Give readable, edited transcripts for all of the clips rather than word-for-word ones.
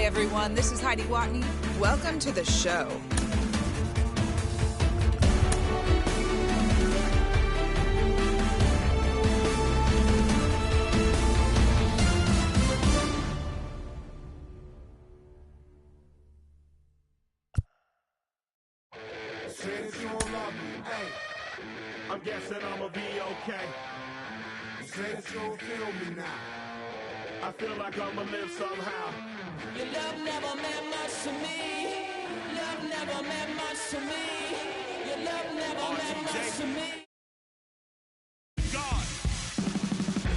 everyone, this is Heidi Watney. Welcome to the show. I'm guessing I'ma be okay. You say that you don't feel me now. I feel like I'ma live somehow. Your love never meant much to me. Love never meant much to me. Your love never meant much to me. God.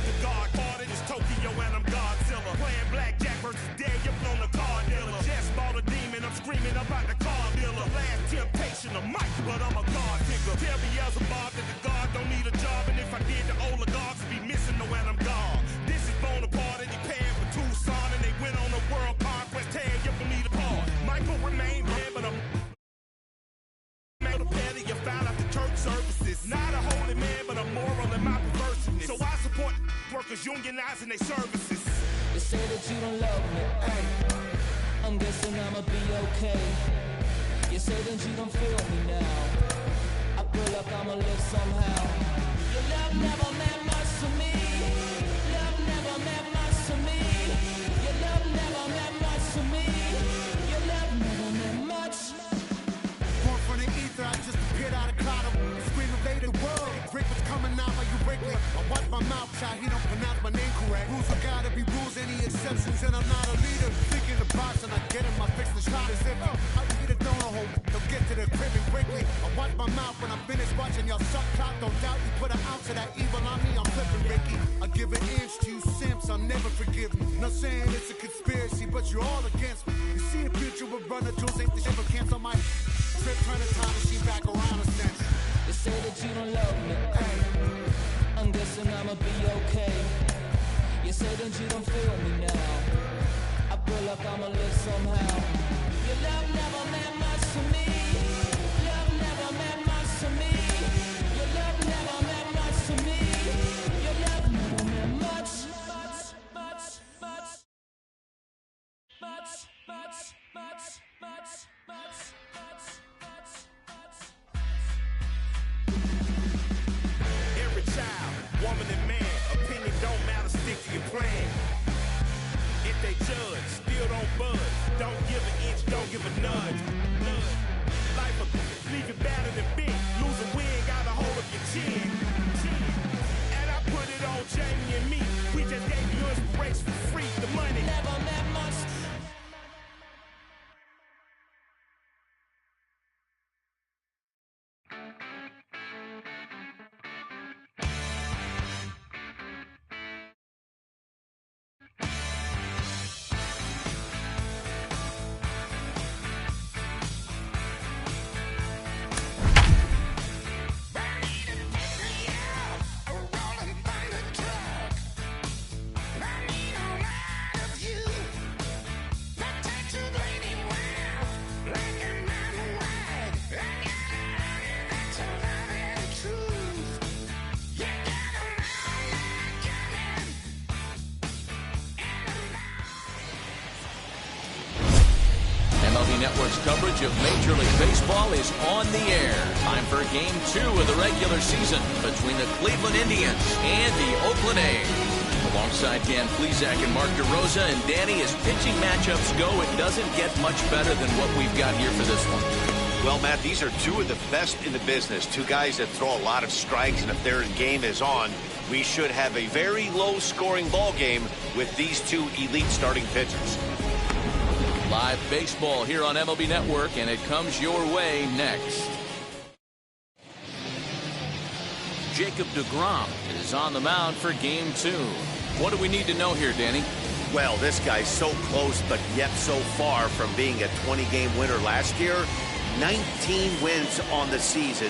The God part is Tokyo and I'm Godzilla. Playing blackjack versus dead, you're on the card dealer. Just bought a demon, I'm screaming about the car dealer. Last temptation of Mike, but I'm a God picker. Tell me Beelzebub that the God don't need a job. And if I did, the oligarchs would be missing the when I'm gone. This is Bonaparte and he paired with Tucson. And they went on a world conquest, tear you from me apart. Michael remained dead, but I'm made a better. You found out the church services. Not a holy man, but a moral in my perverseness. So I support workers unionizing their services. You say that you don't love me. Hey, I'm guessing I'ma be okay. You say that you don't feel me now. I feel like I'ma live somehow. Your love never meant much to me. Love never meant much to me. Your love never meant much to me. Your love never meant much. Born from the ether, I just appeared out of cloud. Scream invade the world. Rick was coming out like you Wrigley. I watch my mouth shot, he don't pronounce my name correct. Rules are gotta be rules, any exceptions, and I'm not a leader. Thinking the box and I get him, I fix the shot as if I get a donut hole. They'll get to the crib and quickly. I watch my mouth when I'm finished watching y'all suck clock. Don't doubt you put an ounce of that evil on me, I'm flipping Ricky. I give an inch to you simps, I'll never forgive you. Not saying it's a conspiracy, but you're all against me. You see a future with runner jewels, ain't the shit but cancel my trip, turn the time machine back around a sense. You say that you don't love me. Hey, I'm guessing I'ma be okay. You say that you don't feel me now. I feel like I'ma live somehow. Your love never meant much to me. Love never meant much to me. Your love never meant much to me. Your love never meant much. Every child, woman and man, opinion don't matter, stick to your plan. If they judge, still don't budge. Don't give an inch, don't give a nudge. Life will leave you battered and bent. Lose a win, got a hold of your chin. And I put it on Jamie and me. We just gave you inspiration for free. The money Never meant much. MLB Network's coverage of Major League Baseball is on the air. Time for Game 2 of the regular season between the Cleveland Indians and the Oakland A's. Alongside Dan Plesac and Mark DeRosa, and Danny, as pitching matchups go, it doesn't get much better than what we've got here for this one. Well, Matt, these are two of the best in the business. Two guys that throw a lot of strikes, and if their game is on, we should have a very low-scoring ball game with these two elite starting pitchers. Live baseball here on MLB Network, and it comes your way next. Jacob deGrom is on the mound for Game 2. What do we need to know here, Danny? Well, this guy's so close, but yet so far from being a 20-game winner last year. 19 wins on the season.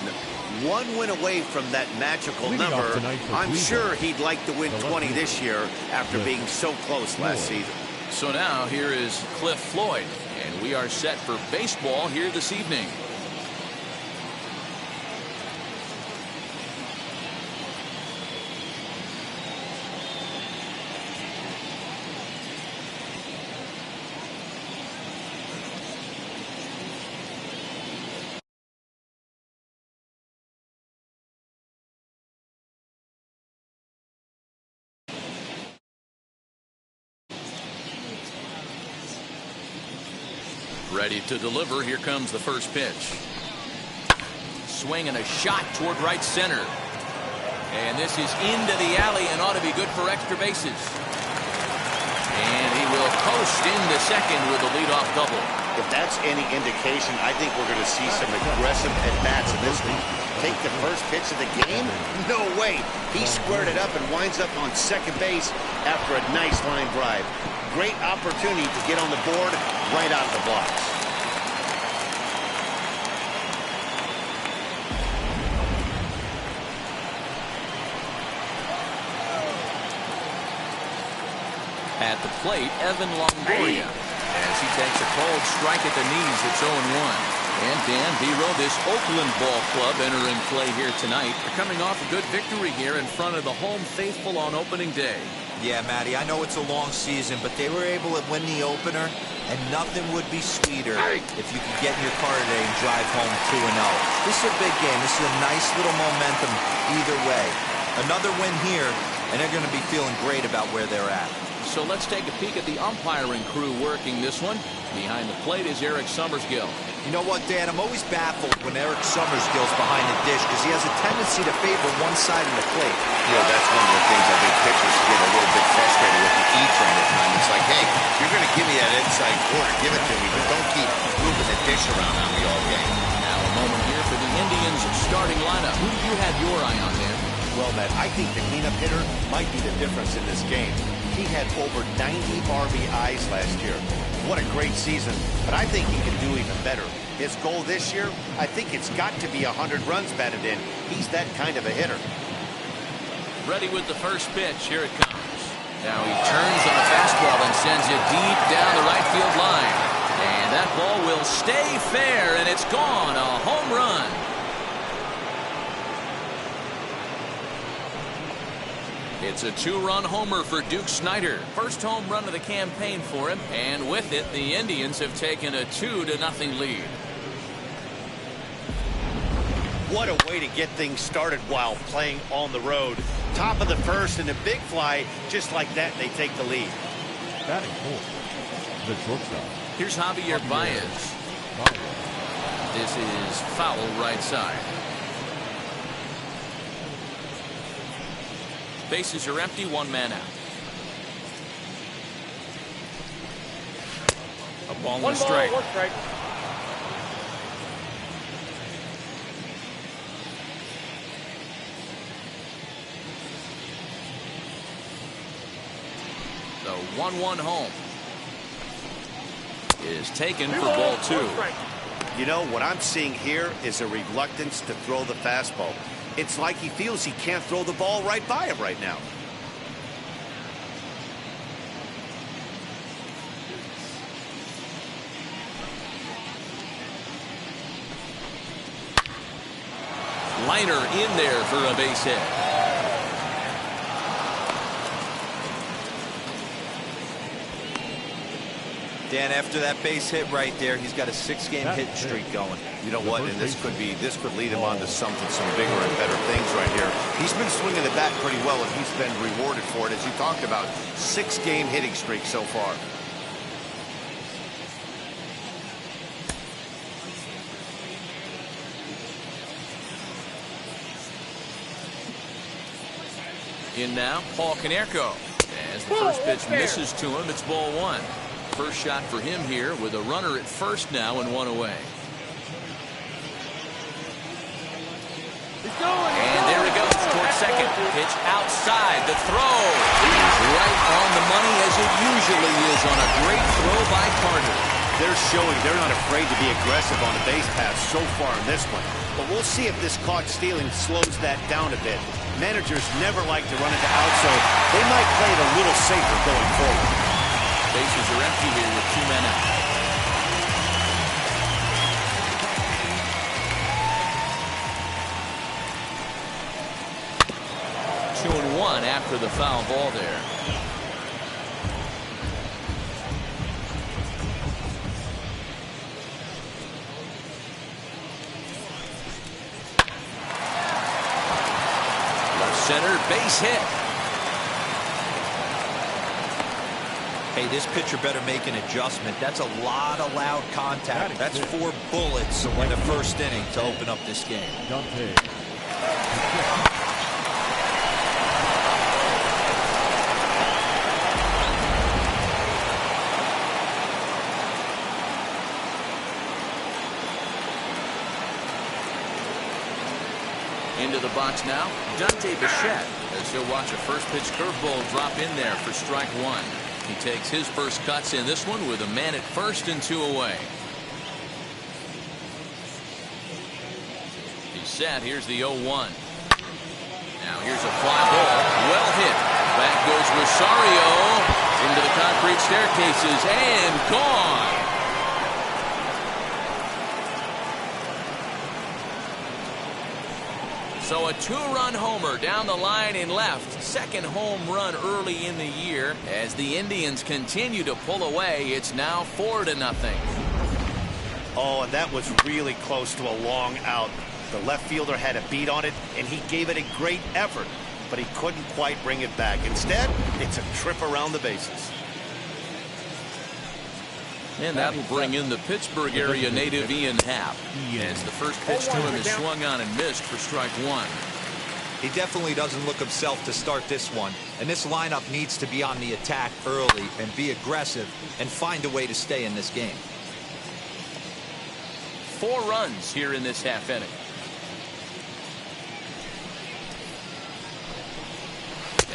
One win away from that magical number. I'm sure he'd like to win 20 this year after being so close last season. So now here is Cliff Floyd, and we are set for baseball here this evening. Ready to deliver. Here comes the first pitch. Swing and a shot toward right center. And this is into the alley and ought to be good for extra bases. And he will coast into second with a leadoff double. If that's any indication, I think we're going to see some aggressive at-bats in this one. Take the first pitch of the game? No way. He squared it up and winds up on second base after a nice line drive. Great opportunity to get on the board right out of the blocks. At the plate, Evan Longoria, as he takes a cold strike at the knees. It's 0-1. And Dan Vero, this Oakland ball club, entering play here tonight. They're coming off a good victory here in front of the home faithful on opening day. Yeah, Matty, I know it's a long season, but they were able to win the opener, and nothing would be sweeter if you could get in your car today and drive home 2-0. This is a big game. This is a nice little momentum either way. Another win here, and they're going to be feeling great about where they're at. So let's take a peek at the umpiring crew working this one. Behind the plate is Eric Summersgill. You know what, Dan? I'm always baffled when Eric Summersgill's behind the dish because he has a tendency to favor one side of the plate. You know, that's one of the things I think pitchers get a little bit frustrated with the E-train at times. It's like, hey, you're going to give me that inside corner, give it to me, but don't keep moving the dish around on me all game. Now a moment here for the Indians' starting lineup. Who do you have your eye on there? Well, Matt, I think the cleanup hitter might be the difference in this game. He had over 90 RBIs last year. What a great season, but I think he can do even better. His goal this year, I think it's got to be 100 runs batted in. He's that kind of a hitter. Ready with the first pitch. Here it comes. Now he turns on a fastball and sends it deep down the right field line. And that ball will stay fair, and it's gone. A home run. It's a two-run homer for Duke Snider. First home run of the campaign for him. And with it, the Indians have taken a 2-0 lead. What a way to get things started while playing on the road. Top of the first and a big fly. Just like that, they take the lead. Batting fourth, the shortstop. Here's Javier Baez. This is foul right side. Bases are empty, one man out. A ball and a strike. One strike. The 1-1 home is taken for ball two. You know, what I'm seeing here is a reluctance to throw the fastball. It's like he feels he can't throw the ball right by him right now. Liner in there for a base hit. Dan, after that base hit right there, he's got a 6-game hit streak going. You know what? And this could lead him on to some bigger and better things right here. He's been swinging the bat pretty well, and he's been rewarded for it, as you talked about. 6-game hitting streak so far. In now, Paul Konerko. As the first pitch misses to him, it's ball one. First shot for him here with a runner at first now and one away. And there he goes towards second. Pitch outside. The throw is right on the money, as it usually is on a great throw by Carter. They're showing they're not afraid to be aggressive on the base pass so far in this one. But we'll see if this caught stealing slows that down a bit. Managers never like to run into out, so they might play it a little safer going forward. Bases are empty here with 2 men out. Two and one after the foul ball there. Left center base hit. Hey, this pitcher better make an adjustment. That's a lot of loud contact. That's 4 bullets in the first inning to open up this game. Into the box now, Dante Bichette, as he'll watch a first pitch curveball drop in there for strike 1. He takes his first cuts in this one with a man at first and 2 away. He's set. Here's the 0-1. Now here's a fly ball. Well hit. Back goes Rosario into the concrete staircases and gone. So a 2-run homer down the line in left. Second home run early in the year. As the Indians continue to pull away, it's now 4-0. Oh, and that was really close to a long out. The left fielder had a beat on it, and he gave it a great effort, but he couldn't quite bring it back. Instead, it's a trip around the bases. And that'll bring in the Pittsburgh area native Ian Happ. As the first pitch to him is swung on and missed for strike 1. He definitely doesn't look himself to start this one. And this lineup needs to be on the attack early and be aggressive and find a way to stay in this game. 4 runs here in this half inning.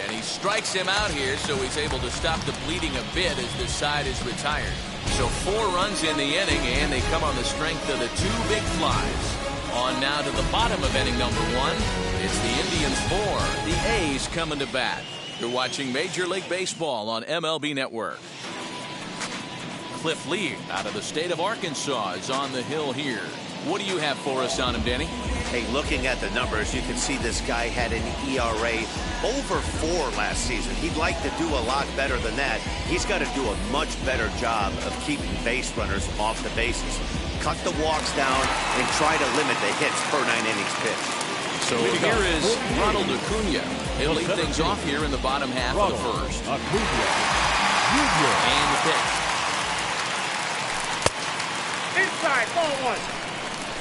And he strikes him out here, so he's able to stop the bleeding a bit as this side is retired. So 4 runs in the inning, and they come on the strength of the 2 big flies. On now to the bottom of inning number 1. It's the Indians 4, the A's coming to bat. You're watching Major League Baseball on MLB Network. Cliff Lee out of the state of Arkansas is on the hill here. What do you have for us on him, Denny? Hey, looking at the numbers, you can see this guy had an ERA over 4 last season. He'd like to do a lot better than that. He's got to do a much better job of keeping base runners off the bases. Cut the walks down and try to limit the hits per 9 innings pitched. So here is Ronald Acuna. He'll lead things off here in the bottom half of the first. And the pitch. Inside, ball 1.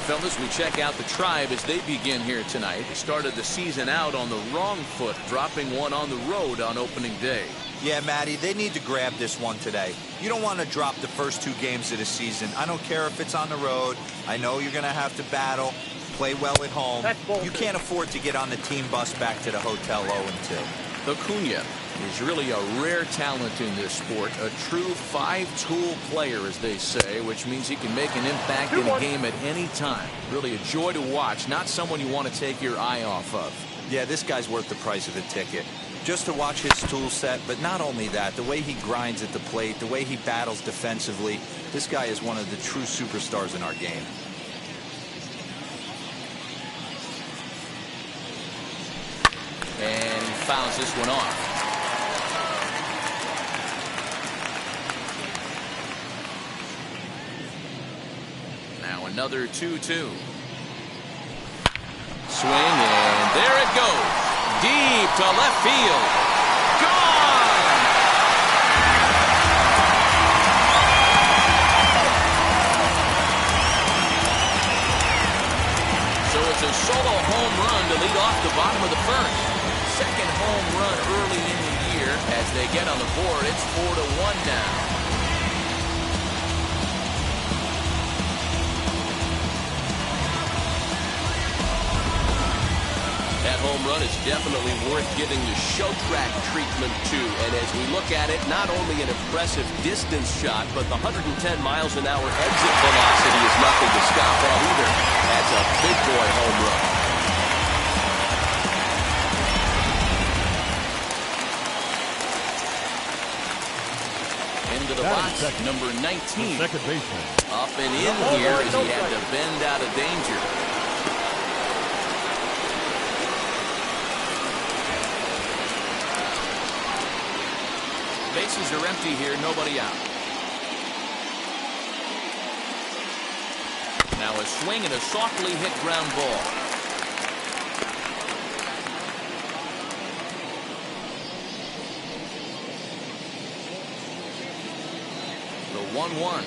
Fellas, we check out the Tribe as they begin here tonight. They started the season out on the wrong foot, dropping one on the road on opening day. Yeah, Matty, they need to grab this one today. You don't want to drop the first 2 games of the season. I don't care if it's on the road. I know you're going to have to battle, play well at home. You can't afford to get on the team bus back to the hotel 0-2. Acuna is really a rare talent in this sport, a true 5-tool player, as they say, which means he can make an impact in a game at any time. Really a joy to watch, not someone you want to take your eye off of. Yeah, this guy's worth the price of a ticket. Just to watch his tool set, but not only that, the way he grinds at the plate, the way he battles defensively, this guy is one of the true superstars in our game. And he fouls this one off. Now another 2-2. Swing, and there it goes. Deep to left field. Gone! So it's a solo home run to lead off the bottom of the first. Second home run early in the year. As they get on the board, it's 4-1 now. That home run is definitely worth giving the show track treatment to. And as we look at it, not only an impressive distance shot, but the 110 miles an hour exit velocity is nothing to scoff at either. That's a big boy home run. Into the box, number 19. Second baseman. Up and in here as he had to bend out of danger. Bases are empty here, nobody out. Now a swing and a softly hit ground ball. 1-1.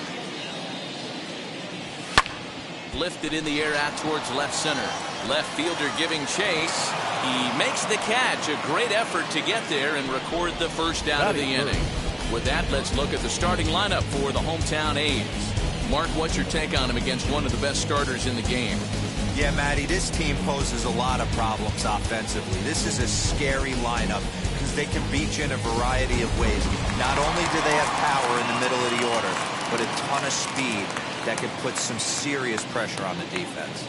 Lifted in the air out towards left center. Left fielder giving chase. He makes the catch. A great effort to get there and record the first down of the inning. With that, let's look at the starting lineup for the hometown A's. Mark, what's your take on him against one of the best starters in the game? Yeah, Matty, this team poses a lot of problems offensively. This is a scary lineup because they can beat you in a variety of ways. Not only do they have power in the middle of the order, but a ton of speed that can put some serious pressure on the defense.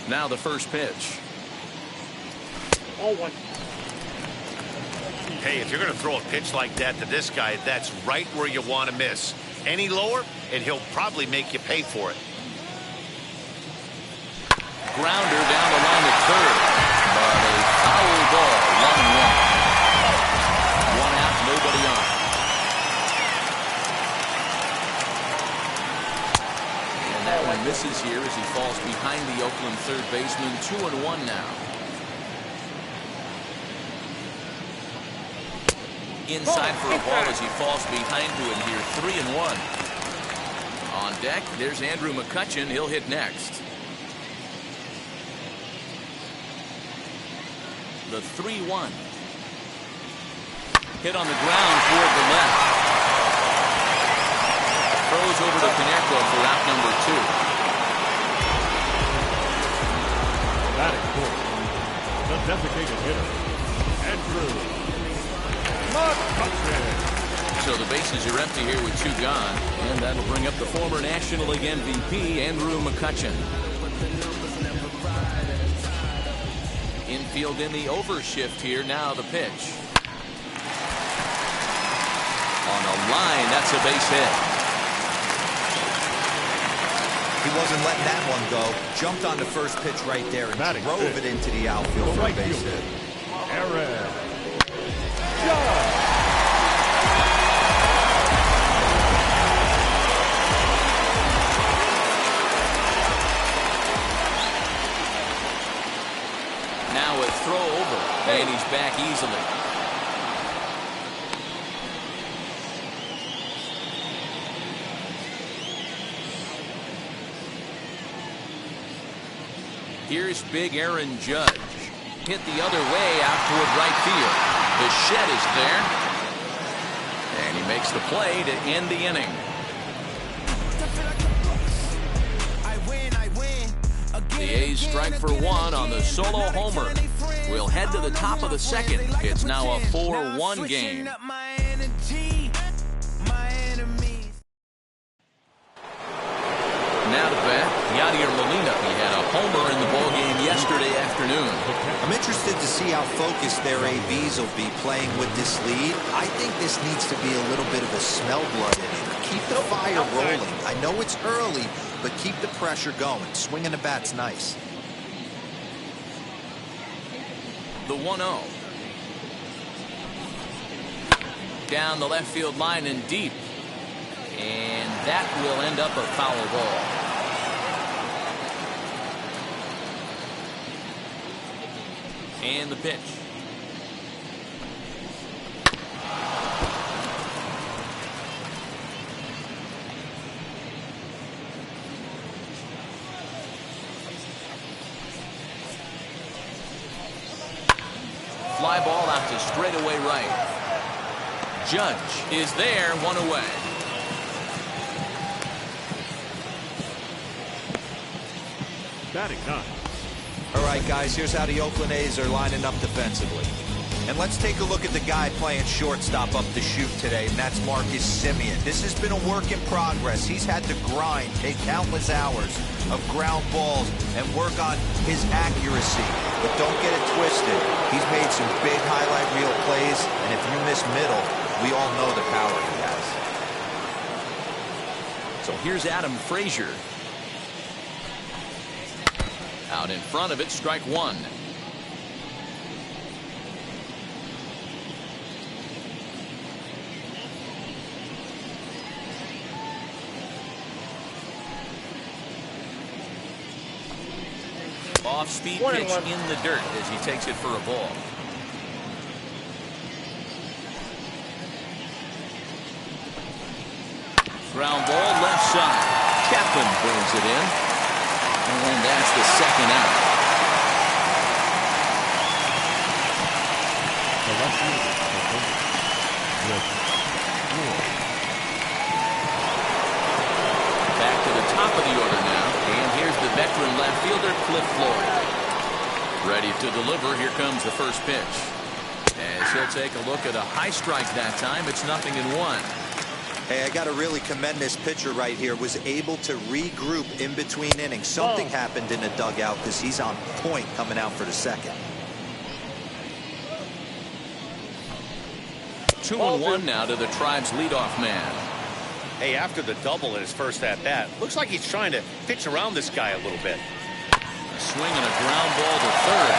Now the first pitch. 0-1. Hey, if you're going to throw a pitch like that to this guy, that's right where you want to miss. Any lower, and he'll probably make you pay for it. Grounder down the line at third. But a foul ball. 1-1. One out, nobody on. And that one misses here as he falls behind the Oakland third baseman. 2-1 now. Inside for a ball as he falls behind to him here. 3-1. On deck, there's Andrew McCutchen. He'll hit next. The 3-1. Hit on the ground toward the left. Throws over to Conejo for out number 2. Batting fourth, the designated hitter, Andrew McCutchen. So the bases are empty here with 2 gone, and that'll bring up the former National League MVP, Andrew McCutchen. Infield in the overshift here. Now the pitch. On a line, that's a base hit. He wasn't letting that one go. Jumped on the first pitch right there and drove it into the outfield for a base hit. Aaron. Now a throw over, and he's back easily. Here's big Aaron Judge. Hit the other way out toward right field. The shed is there. And he makes the play to end the inning. The A's strike for 1 on the solo homer. We'll head to the top of the second. It's now a 4-1 game. Now to bat, Yadier Molina. He had a homer in the ballgame yesterday afternoon. I'm interested to see how focused their ABs will be playing with this lead. I think this needs to be a little bit of a smell blood inning. Keep the fire rolling. I know it's early, but keep the pressure going. Swinging the bat's nice. The 1-0. Down the left field line and deep. And that will end up a foul ball. And the pitch. Fly ball out to straightaway right. Judge is there, 1 away. Batting 9. All right, guys, here's how the Oakland A's are lining up defensively. And let's take a look at the guy playing shortstop up the chute today, and that's Marcus Semien. This has been a work in progress. He's had to grind, take countless hours of ground balls, and work on his accuracy. But don't get it twisted. He's made some big highlight reel plays, and if you miss middle, we all know the power he has. So here's Adam Frazier. Out in front of it, strike 1. Off-speed pitch in the dirt as he takes it for a ball. Ground ball left side. Kaplan brings it in. And that's the second out. Back to the top of the order now. And here's the veteran left fielder, Cliff Floyd. Ready to deliver. Here comes the first pitch. As he'll take a look at a high strike that time. It's 0-1. Hey, I got to really commend this pitcher right here. Was able to regroup in between innings. Something happened in the dugout because he's on point coming out for the second. 2-1 now to the Tribe's leadoff man. Hey, after the double in his first at-bat, looks like he's trying to pitch around this guy a little bit. A swing and a ground ball to third.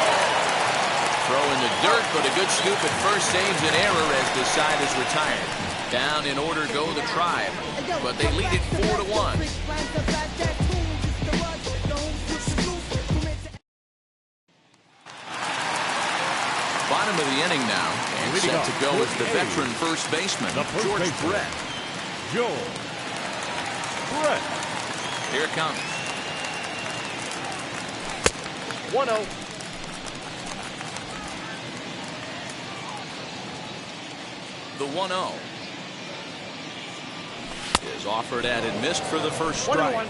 Throw in the dirt, but a good scoop at first saves an error as the side is retired. Down in order go the Tribe, but they lead it 4-1. Bottom of the inning now, and set to go is the veteran first baseman, George Brett. George Brett. Here it comes. 1-0. The 1-0 is offered at and missed for the first strike. 1-1.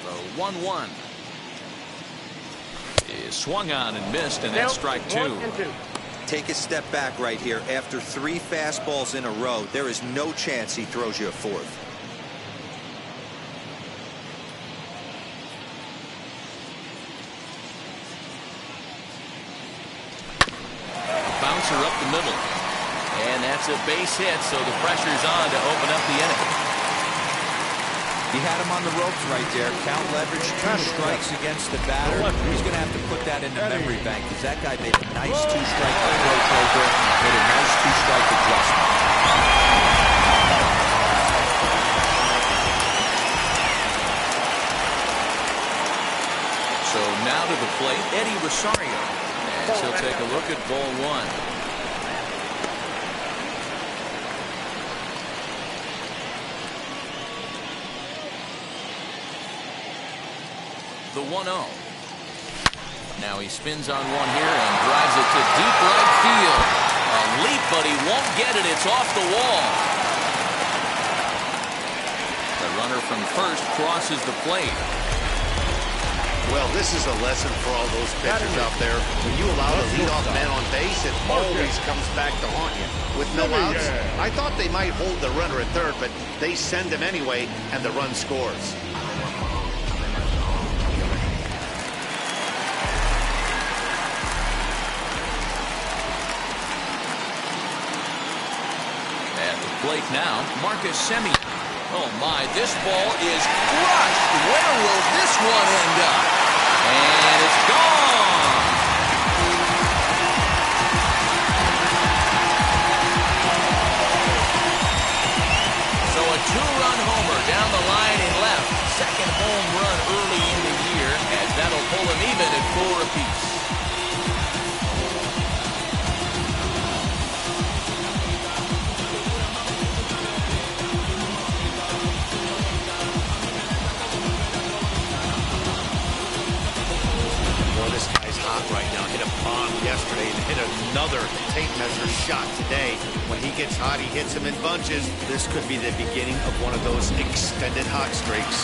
The 1-1 is swung on and missed, and that's strike 2. Take a step back right here. After 3 fastballs in a row, there is no chance he throws you a fourth. Bouncer up the middle, and that's a base hit, so the pressure's on to open up the inning. He had him on the ropes right there. Count leverage, 2 strikes against the batter. He's going to have to put that in the memory bank because that guy made a nice 2-strike throw taker, made a nice 2-strike adjustment. So now to the plate, Eddie Rosario. As he'll take a look at ball 1. The 1-0. Now he spins on one here and drives it to deep right field. A leap, but he won't get it. It's off the wall. The runner from first crosses the plate. Well, this is a lesson for all those pitchers out there. When you allow the leadoff man on base, it always comes back to haunt you. With no outs, I thought they might hold the runner at third, but they send him anyway, and the run scores. Plate now, Marcus Semien. Oh my, this ball is crushed. Where will this one end up? And it's gone. So a 2-run homer down the line in left. Second home run early in the year, as that'll pull him even at 4 apiece. Right now, hit a bomb yesterday and hit another tape measure shot today. When he gets hot, he hits them in bunches. This could be the beginning of one of those extended hot streaks.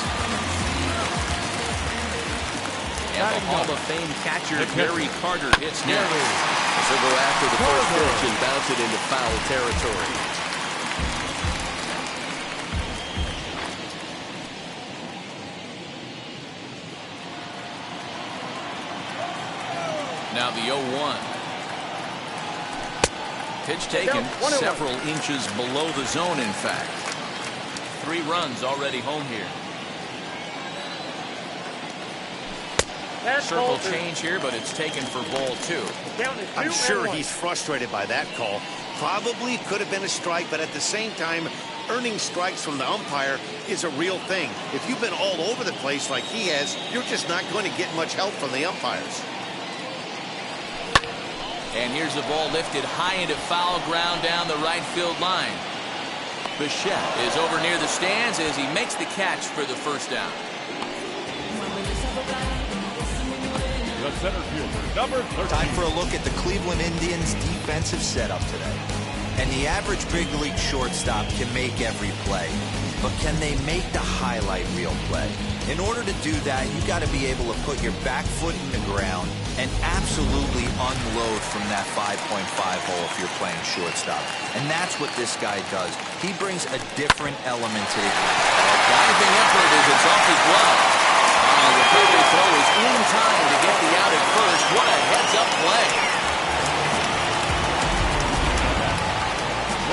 And the Hall of Fame catcher Gary Carter hits next. He'll go after the first pitch and bounce it into foul territory. Now the 0-1. Pitch taken several inches below the zone, in fact. 3 runs already home here. Circle change here, but it's taken for ball 2. I'm sure he's frustrated by that call. Probably could have been a strike, but at the same time, earning strikes from the umpire is a real thing. If you've been all over the place like he has, you're just not going to get much help from the umpires. And here's the ball lifted high into foul ground down the right field line. Bichette is over near the stands as he makes the catch for the first down. The center fielder, number 13. Time for a look at the Cleveland Indians' defensive setup today. And the average big league shortstop can make every play. But can they make the highlight reel play? In order to do that, you got to be able to put your back foot in the ground and absolutely unload from that 5.5 hole if you're playing shortstop. And that's what this guy does. He brings a different element to the game. Diving effort as it's off his glove. The recovery throw is in time to get the out at first. What a heads-up play.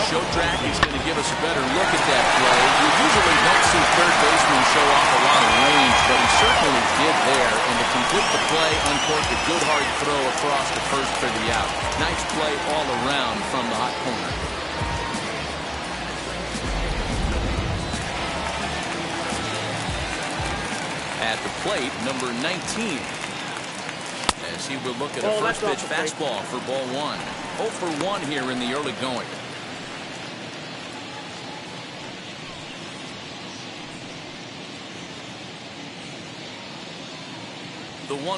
Show track is going to give us a better look at that play. You usually don't see third baseman show off a lot of range, but he certainly did there. And to complete the play, uncorked a good hard throw across the first for the out. Nice play all around from the hot corner. At the plate, number 19. As he will look at a first pitch fastball for ball one. 0 for 1 here in the early going. The 1-0.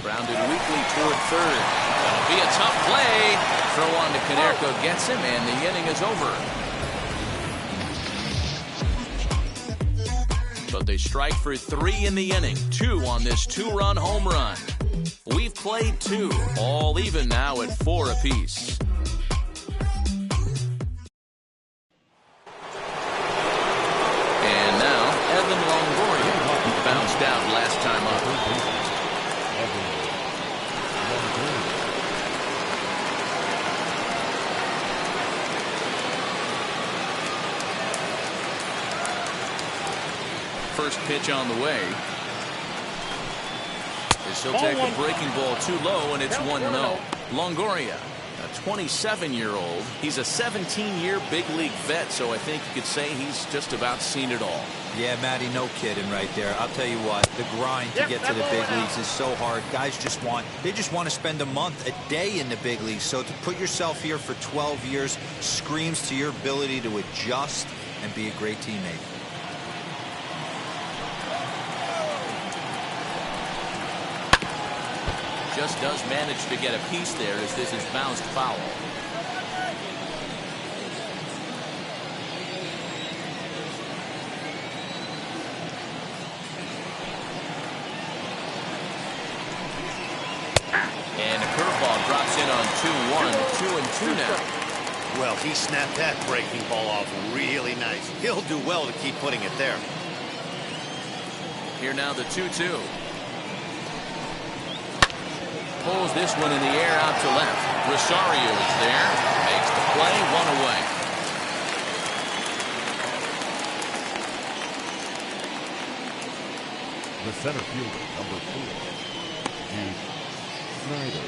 Grounded weakly toward third. That'll be a tough play. Throw on to Konerko gets him, and the inning is over. But they strike for 3 in the inning. 2 on this 2-run home run. We've played 2. All even now at 4 apiece. And now, Evan Longoria bounced out last time up. First pitch on the way. As he'll take a breaking ball too low, and it's 1-0. Longoria, a 27-year-old. He's a 17-year big league vet, so I think you could say he's just about seen it all. Yeah, Matty, no kidding right there. I'll tell you what, the grind to get to the big leagues is so hard. Guys just want to spend a month, a day in the big leagues. So to put yourself here for 12 years screams to your ability to adjust and be a great teammate. Just does manage to get a piece there as this is bounced foul. And a curveball drops in on 2-1, 2-2 now. Well, he snapped that breaking ball off really nice. He'll do well to keep putting it there. Here now the 2-2. Pulls this one in the air out to left. Rosario is there. Makes the play, 1 away. The center fielder, number 4, Snyder.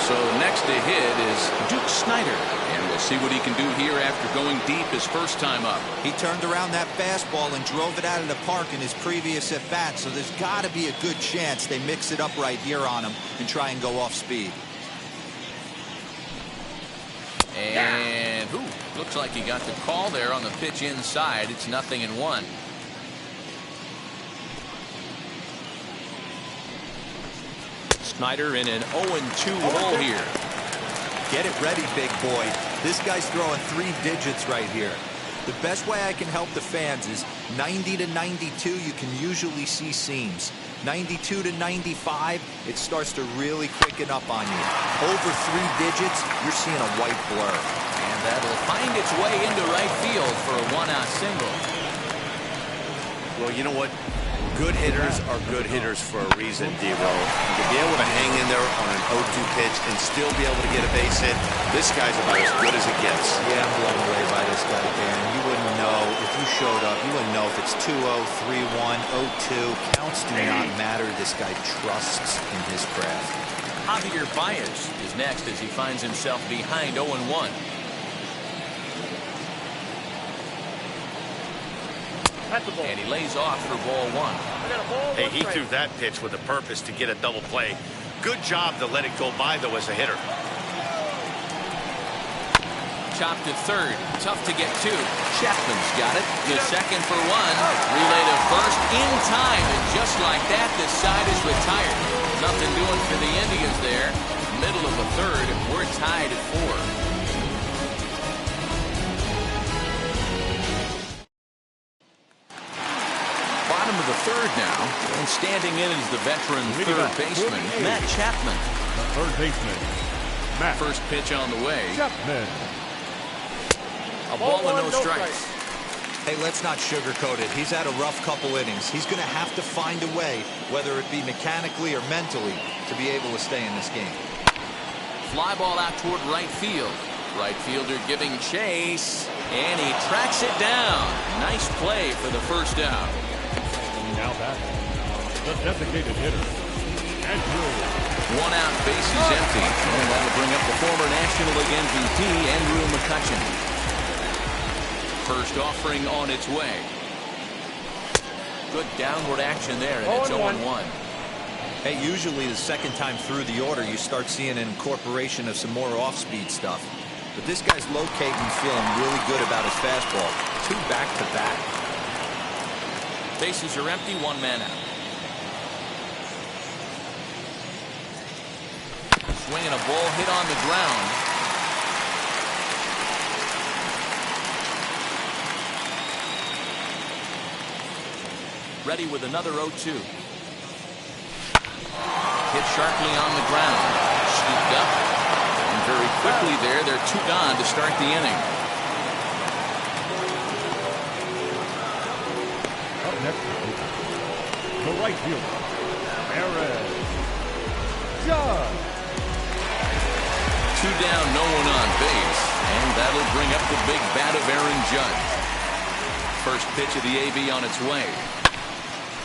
So next to hit is Duke Snyder. And we'll see what he can do here after going deep his first time up. He turned around that fastball and drove it out of the park in his previous at-bat, so there's got to be a good chance they mix it up right here on him and try and go off speed. And looks like he got the call there on the pitch inside. It's 0-1. Snyder in an 0-2 hole here. Get it ready, big boy. This guy's throwing 3 digits right here. The best way I can help the fans is 90 to 92, you can usually see seams. 92 to 95, it starts to really quicken up on you. Over 3 digits, you're seeing a white blur. And that'll find its way into right field for a 1-out single. Well, you know what? Good hitters are good hitters for a reason, D-Roll. To be able to hang in there on an 0-2 pitch and still be able to get a base hit, this guy's about as good as it gets. Yeah, I'm blown away by this guy, Dan. You wouldn't know if you showed up, you wouldn't know if it's 2-0, 3-1, 0-2. Counts do not matter. This guy trusts in his craft. Javier Baez is next as he finds himself behind 0-1. And he lays off for ball one. Hey, he threw that pitch with a purpose to get a double play. Good job to let it go by, though, as a hitter. Chopped to third. Tough to get to. Chapman's got it. To second for one. Relay to first in time. And just like that, this side is retired. Nothing doing for the Indians there. Middle of the third. We're tied at 4. Bottom of the third now, and standing in is the veteran third baseman, Matt Chapman. Third baseman, Matt. First pitch on the way. Chapman. A ball and no strikes. Hey, let's not sugarcoat it. He's had a rough couple innings. He's going to have to find a way, whether it be mechanically or mentally, to be able to stay in this game. Fly ball out toward right field. Right fielder giving chase, and he tracks it down. Nice play for the first out. Now back, the designated hitter, Andrew. One out, bases empty. And that'll bring up the former National League MVP, Andrew McCutchen. First offering on its way. Good downward action there, and it's 0-1. Hey, usually the second time through the order, you start seeing an incorporation of some more off-speed stuff. But this guy's locating and feeling really good about his fastball. 2 back-to-back. Bases are empty, 1 man out. Swinging a ball hit on the ground. Ready with another 0-2. Hit sharply on the ground. Scooped up. And very quickly there, they're 2 gone to start the inning. Up next, the right fielder, Aaron Judge. 2 down, no one on base. And that'll bring up the big bat of Aaron Judge. First pitch of the AB on its way.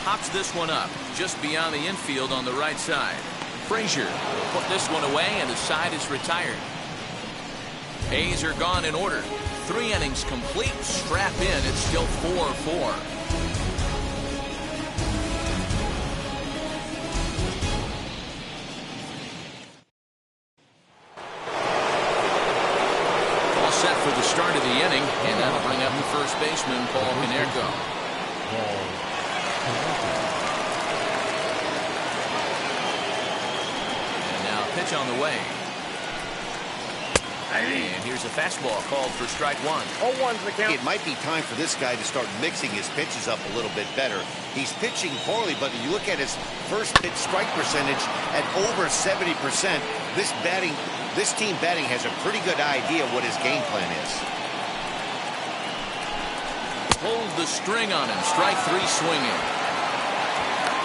Hops this one up just beyond the infield on the right side. Frazier will put this one away, and the side is retired. A's are gone in order. 3 innings complete. Strap in. It's still 4-4. All set for the start of the inning, and that'll bring up the first baseman, Paul Konerko. And now pitch on the way. And here's a fastball called for strike 1. 0-1's the count. It might be time for this guy to start mixing his pitches up a little bit better. He's pitching poorly, but you look at his first pitch strike percentage at over 70%. This team batting has a pretty good idea what his game plan is. Pulls the string on him. Strike 3 swinging.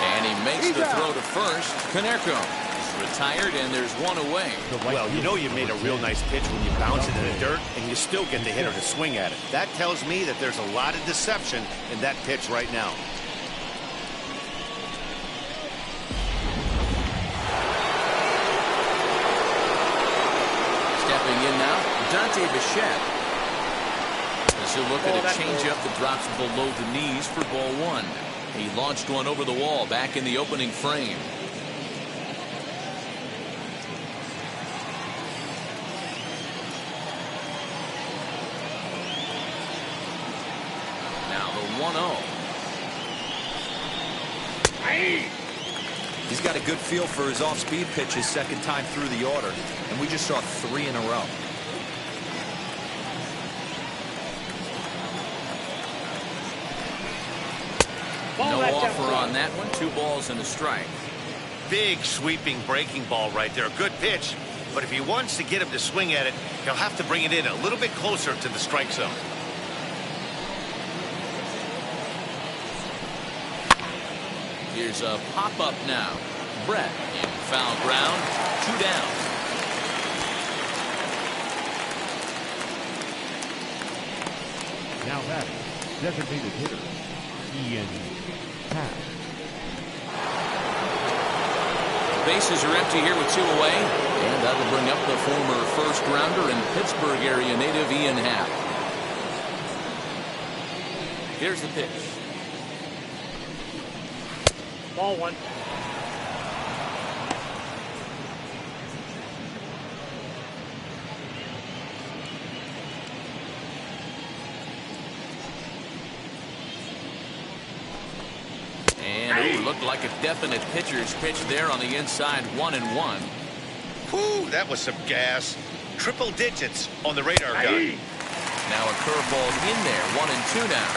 And he makes the throw to first. Konerko is retired, and there's 1 away. Well, you know you made a real nice pitch when you bounce it in the dirt, and you still get the hitter to swing at it. That tells me that there's a lot of deception in that pitch right now. Stepping in now, Dante Bichette. As he'll look at a changeup that drops below the knees for ball 1. He launched one over the wall back in the opening frame. Now the 1-0. He's got a good feel for his off-speed pitches second time through the order, and we just saw 3 in a row. No offer on that one. 2 balls and a strike. Big sweeping breaking ball right there. Good pitch. But if he wants to get him to swing at it, he'll have to bring it in a little bit closer to the strike zone. Here's a pop-up now. Brett in foul ground. 2 down. Now that Designated hitter, Ian Happ. Bases are empty here with 2 away, and that'll bring up the former first-rounder and Pittsburgh area native Ian Happ. Here's the pitch. Ball 1. And ooh, looked like a definite pitcher's pitch there on the inside, 1-1. Whew, that was some gas. Triple digits on the radar gun. Now a curveball in there, 1-2 now.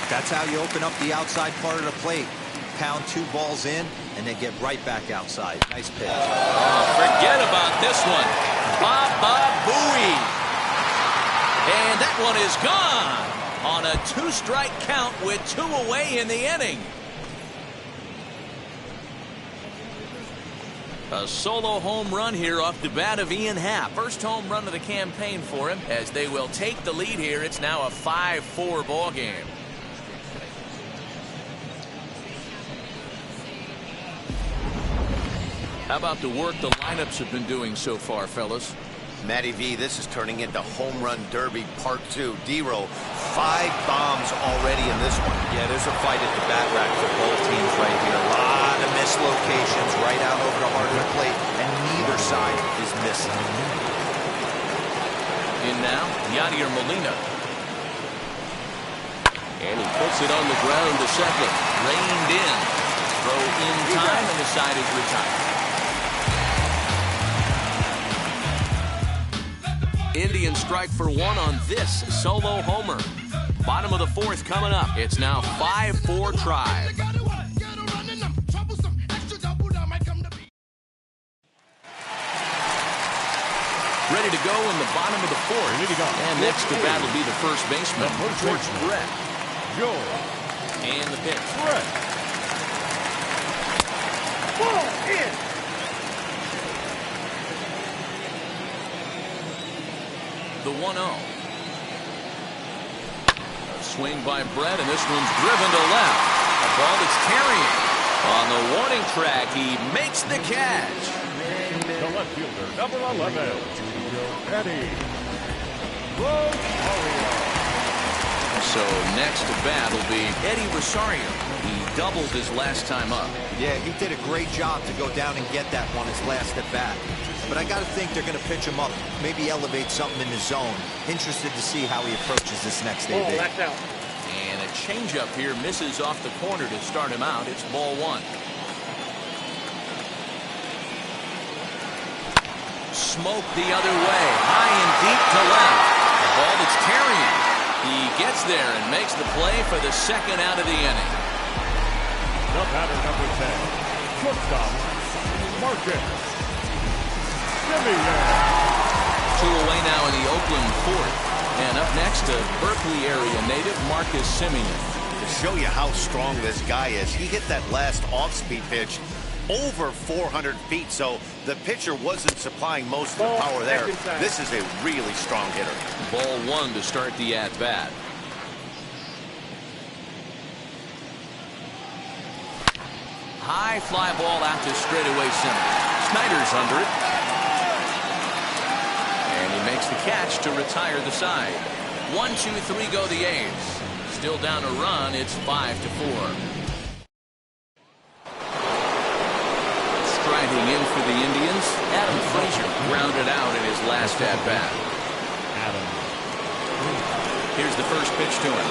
That's how you open up the outside part of the plate. Pound 2 balls in, and then get right back outside. Nice pitch. Oh, forget about this one. Baba Booey. And that one is gone on a 2-strike count with 2 away in the inning. A solo home run here off the bat of Ian Happ. First home run of the campaign for him as they will take the lead here. It's now a 5-4 ball game. How about the work the lineups have been doing so far, fellas? Matty V, this is turning into home run derby part 2. D-Row, 5 bombs already in this one. Yeah, there's a fight at the bat rack for both teams right here. A lot of missed locations right out over the heart of the plate, and neither side is missing. In now, Yadier Molina. And he puts it on the ground to second. Reined in. Throw in time, and the side is retired. Indians strike for 1 on this solo homer. Bottom of the 4th coming up. It's now 5-4 Tribe. Ready to go in the bottom of the 4th. And next to bat will be the first baseman, George Brett. And the pitch. Ball in. The 1-0. A swing by Brett, and this one's driven to left. A ball that's carrying. On the warning track, he makes the catch. The left fielder, number 11, Eddie Rosario. So next to bat will be Eddie Rosario. He doubled his last time up. Yeah, he did a great job to go down and get that one his last at bat. But I got to think they're going to pitch him up, maybe elevate something in the zone. Interested to see how he approaches this next AB. That's out. And a changeup here misses off the corner to start him out. It's ball 1. Smoke the other way, high and deep to left. The ball that's carrying. He gets there and makes the play for the 2nd out of the inning. The batter, number 10, shortstop, Marcus. 2 away now in the Oakland 4th. And up next, to Berkeley area native Marcus Simeon. To show you how strong this guy is, he hit that last off-speed pitch over 400 feet, so the pitcher wasn't supplying most of the power there. This is a really strong hitter. Ball 1 to start the at-bat. High fly ball out to straightaway center. Snyder's under it. And he makes the catch to retire the side. 1, 2, 3 go the A's. Still down a run. It's 5-4. Striding in for the Indians, Adam Frazier grounded out in his last at-bat. Here's the first pitch to him.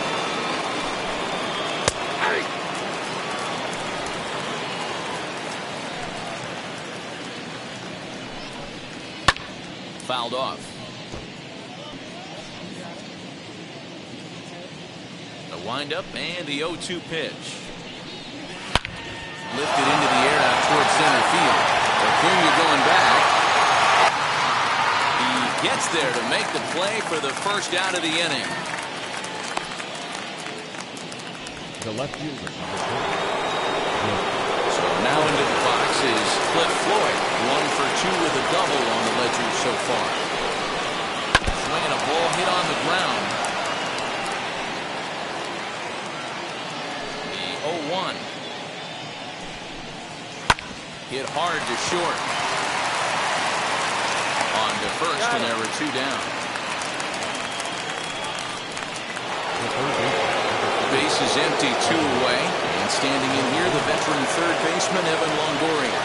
Fouled off. The windup and the 0-2 pitch. Lifted into the air out towards center field. Acuna going back. He gets there to make the play for the 1st out of the inning. The left fielder, So now into the box is Cliff Floyd. 1 for 2 with a double on the ledger so far. Swinging a ball hit on the ground. Hit hard to short. On to first, and there were 2 down. The base is empty, 2 away. And standing in here, the veteran third baseman, Evan Longoria.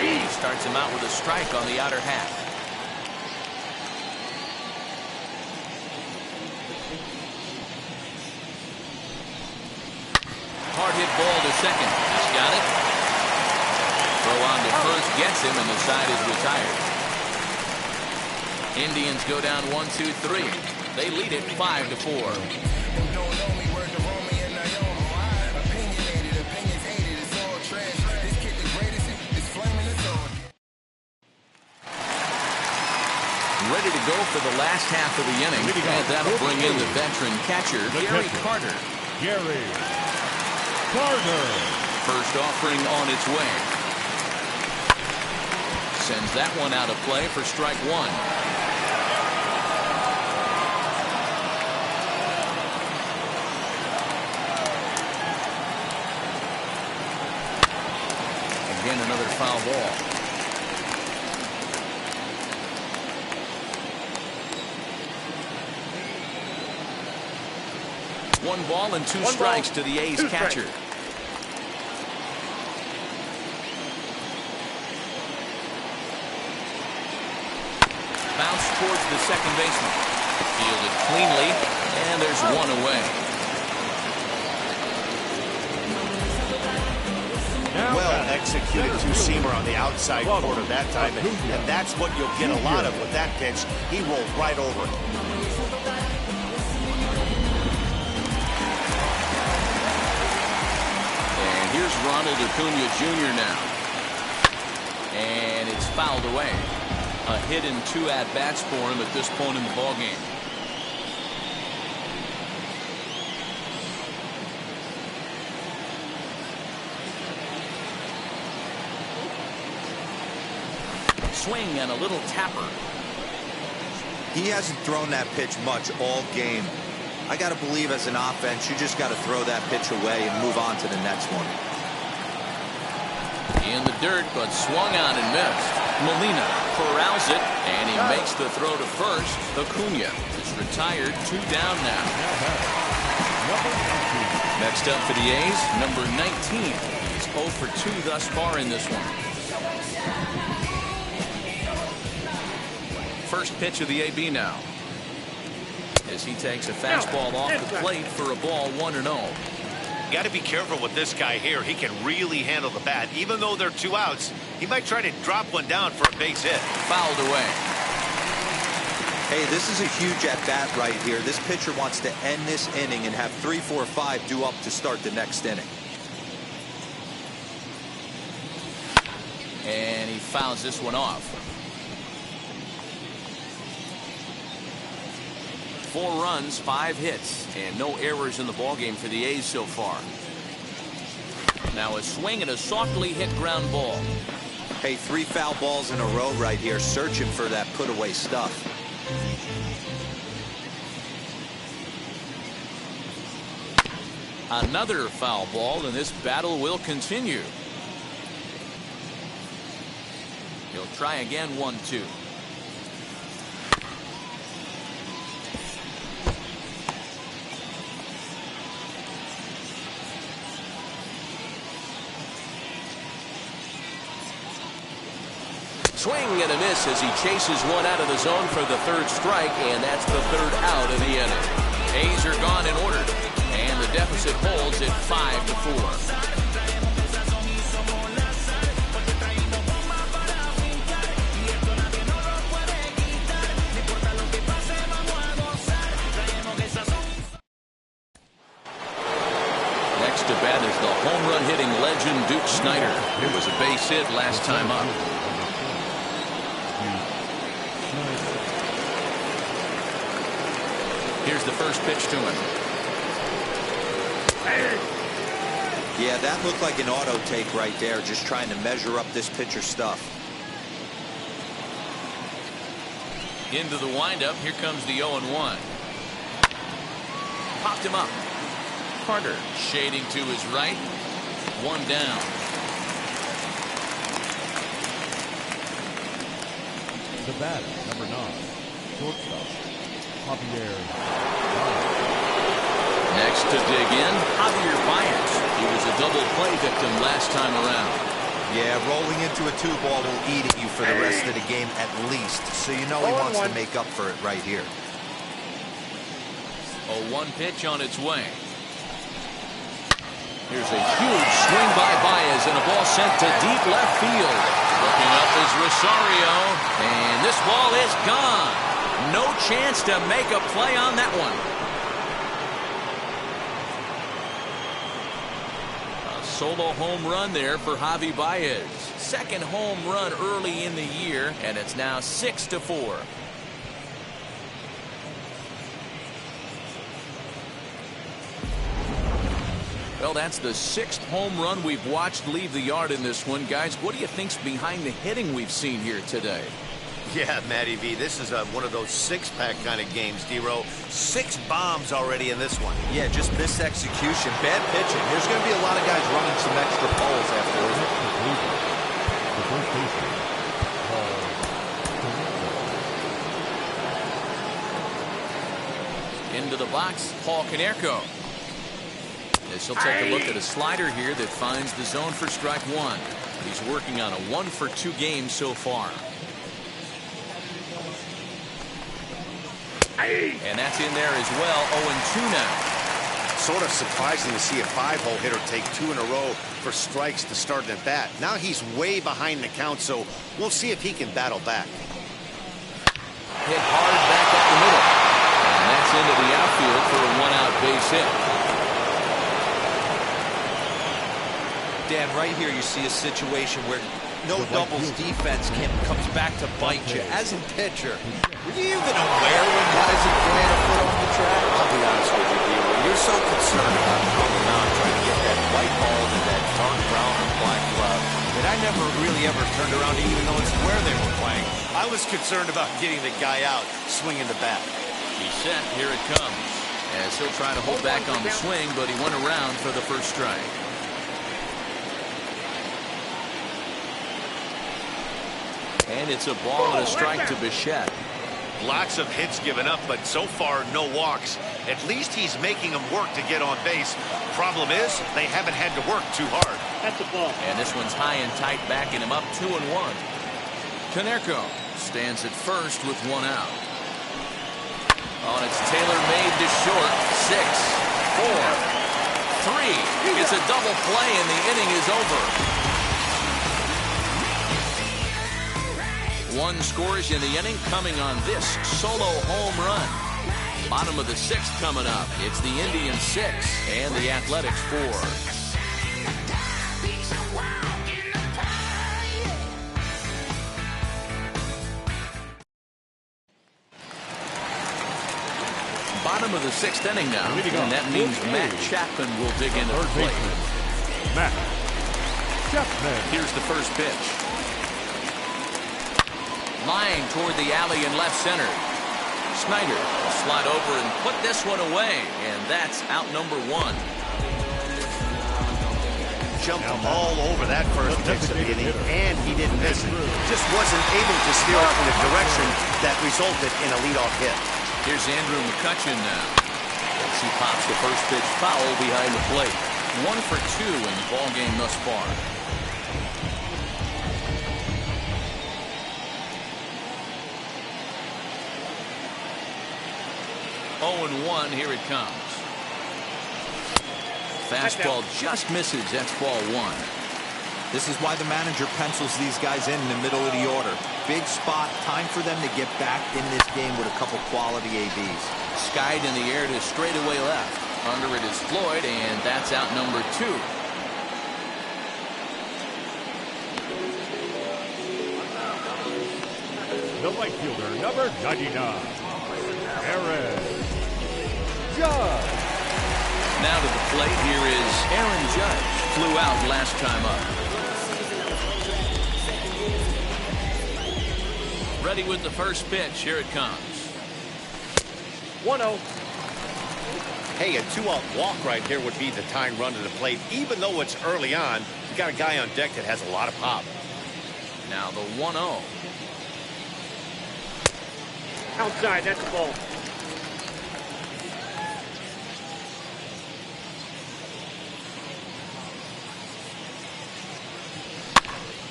He starts him out with a strike on the outer half. Hard hit ball to second. He's got it. Throw on to first gets him, and the side is retired. Indians go down 1-2-3. They lead it 5-4. Ready to go for the last half of the inning, and that'll bring in the veteran catcher, Gary Carter. Gary Carter. First offering on its way. Sends that one out of play for strike 1. Again, another foul ball. One ball and 2 strikes to the A's catcher. Bounce towards the second baseman. Fielded cleanly, and there's 1 away. Well executed two-seamer on the outside corner that time, and that's what you'll get a lot of with that pitch. He rolled right over it. And here's Ronald Acuna Jr. now. And it's fouled away. A hit and 2 at-bats for him at this point in the ballgame. Swing and a little tapper. He hasn't thrown that pitch much all game. I got to believe as an offense, you just got to throw that pitch away and move on to the next one. In the dirt, but swung on and missed. Molina corrals it, and he makes the throw to first. Acuna is retired, 2 down now. Next up for the A's, number 19. He's 0 for 2 thus far in this one. First pitch of the AB now. As he takes a fastball off the plate for a ball 1-0. You got to be careful with this guy here. He can really handle the bat. Even though they're 2 outs, he might try to drop one down for a base hit. Fouled away. Hey, this is a huge at-bat right here. This pitcher wants to end this inning and have 3, 4, 5 due up to start the next inning. And he fouls this one off. 4 runs, 5 hits, and no errors in the ballgame for the A's so far. Now a swing and a softly hit ground ball. Hey, 3 foul balls in a row right here, searching for that put-away stuff. Another foul ball, and this battle will continue. He'll try again, 1-2. Swing and a miss as he chases one out of the zone for the 3rd strike, and that's the 3rd out of the inning. A's are gone in order, and the deficit holds at 5-4. Next to bat is the home run hitting legend Duke Snider. It was a base hit last time up. Here's the first pitch to him. Yeah, that looked like an auto take right there, just trying to measure up this pitcher's stuff. Into the windup, here comes the 0-1. Popped him up. Carter shading to his right. 1 down. The batter, number 9, shortstop, Javier. Next to dig in, Javier Baez. He was a double play victim last time around. Yeah, rolling into a 2-ball will eat at you for the rest of the game at least. So you know he wants to make up for it right here. A 1 pitch on its way. Here's a huge swing by Baez and a ball sent to deep left field. Looking up is Rosario, and this ball is gone. No chance to make a play on that one. A solo home run there for Javi Baez. Second home run early in the year, and it's now 6-4. Well, that's the 6th home run we've watched leave the yard in this one. Guys, what do you think's behind the hitting we've seen here today? Yeah, Matty V, this is one of those six-pack kind of games, D-Row. 6 bombs already in this one. Yeah, just missed execution. Bad pitching. There's going to be a lot of guys running some extra poles after this. The first baseman, Paul. Into the box, Paul Konerko. As he'll take a look at a slider here that finds the zone for strike 1. He's working on a 1-for-2 game so far. And that's in there as well. 0-2 now. Sort of surprising to see a 5-hole hitter take 2 in a row for strikes to start an at-bat. Now he's way behind the count, so we'll see if he can battle back. Hit hard back up the middle. And that's into the outfield for a 1-out base hit. Dan, right here you see a situation where no doubles defense comes back to bite you. As a pitcher, were you even aware when guys are trying to put on the track? I'll be honest with you, D-Row. You're so concerned about on the mound trying to get that white ball to that dark brown or black glove that I never really ever turned around to even notice where they were playing. I was concerned about getting the guy out, swinging the bat. He's set. Here it comes. As he'll try to hold back on the swing, but he went around for the first strike. And it's a ball and a strike to Bichette. Lots of hits given up, but so far no walks. At least he's making them work to get on base. Problem is, they haven't had to work too hard. That's a ball. And this one's high and tight, backing him up 2-1. Konerko stands at first with 1 out. Oh, and it's Taylor made to short. 6, 4, 3. It's a double play, and the inning is over. 1 scores in the inning coming on this solo home run. Bottom of the 6th coming up. It's the Indians 6 and the Athletics 4. Bottom of the 6th inning now, and that means Matt Chapman will dig into the plate. Matt Chapman. Here's the first pitch. Line toward the alley in left center. Snyder will slide over and put this one away, and that's out number 1. Jumped all over that first pitch of the inning, and he didn't miss it. Just wasn't able to steer it in a direction that resulted in a leadoff hit. Here's Andrew McCutchen now. As he pops the first pitch foul behind the plate. 1 for 2 in the ball game thus far. 0-1, here it comes. Fastball just misses. That's ball 1. This is why the manager pencils these guys in the middle of the order. Big spot, time for them to get back in this game with a couple quality ABs. Skied in the air to straightaway left. Under it is Floyd, and that's out number 2. The right fielder, number 99, Aaron Judge. Now to the plate, here is Aaron Judge. Flew out last time up. Ready with the first pitch. Here it comes. 1-0. Hey, a 2-out walk right here would be the tying run to the plate. Even though it's early on, you got a guy on deck that has a lot of pop. Now the 1-0. Outside, that's the ball.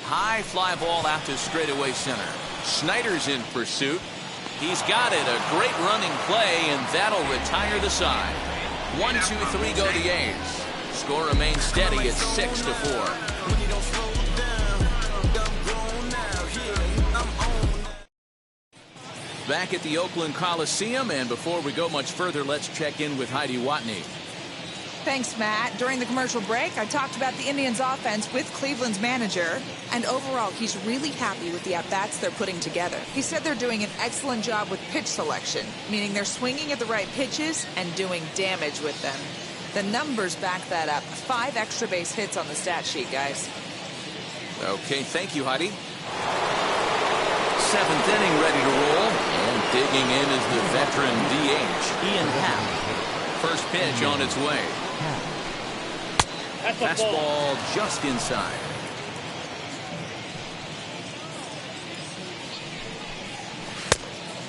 High fly ball out to straightaway center. Snyder's in pursuit. He's got it. A great running play, and that'll retire the side. 1, 2, 3 go the A's. Score remains steady at 6-4. Back at the Oakland Coliseum, and before we go much further, let's check in with Heidi Watney. Thanks, Matt. During the commercial break, I talked about the Indians' offense with Cleveland's manager, and overall, he's really happy with the at-bats they're putting together. He said they're doing an excellent job with pitch selection, meaning they're swinging at the right pitches and doing damage with them. The numbers back that up. 5 extra base hits on the stat sheet, guys. Okay, thank you, Heidi. 7th inning ready to roll, and digging in is the veteran DH, Ian Happ. First pitch on its way. Fastball just inside.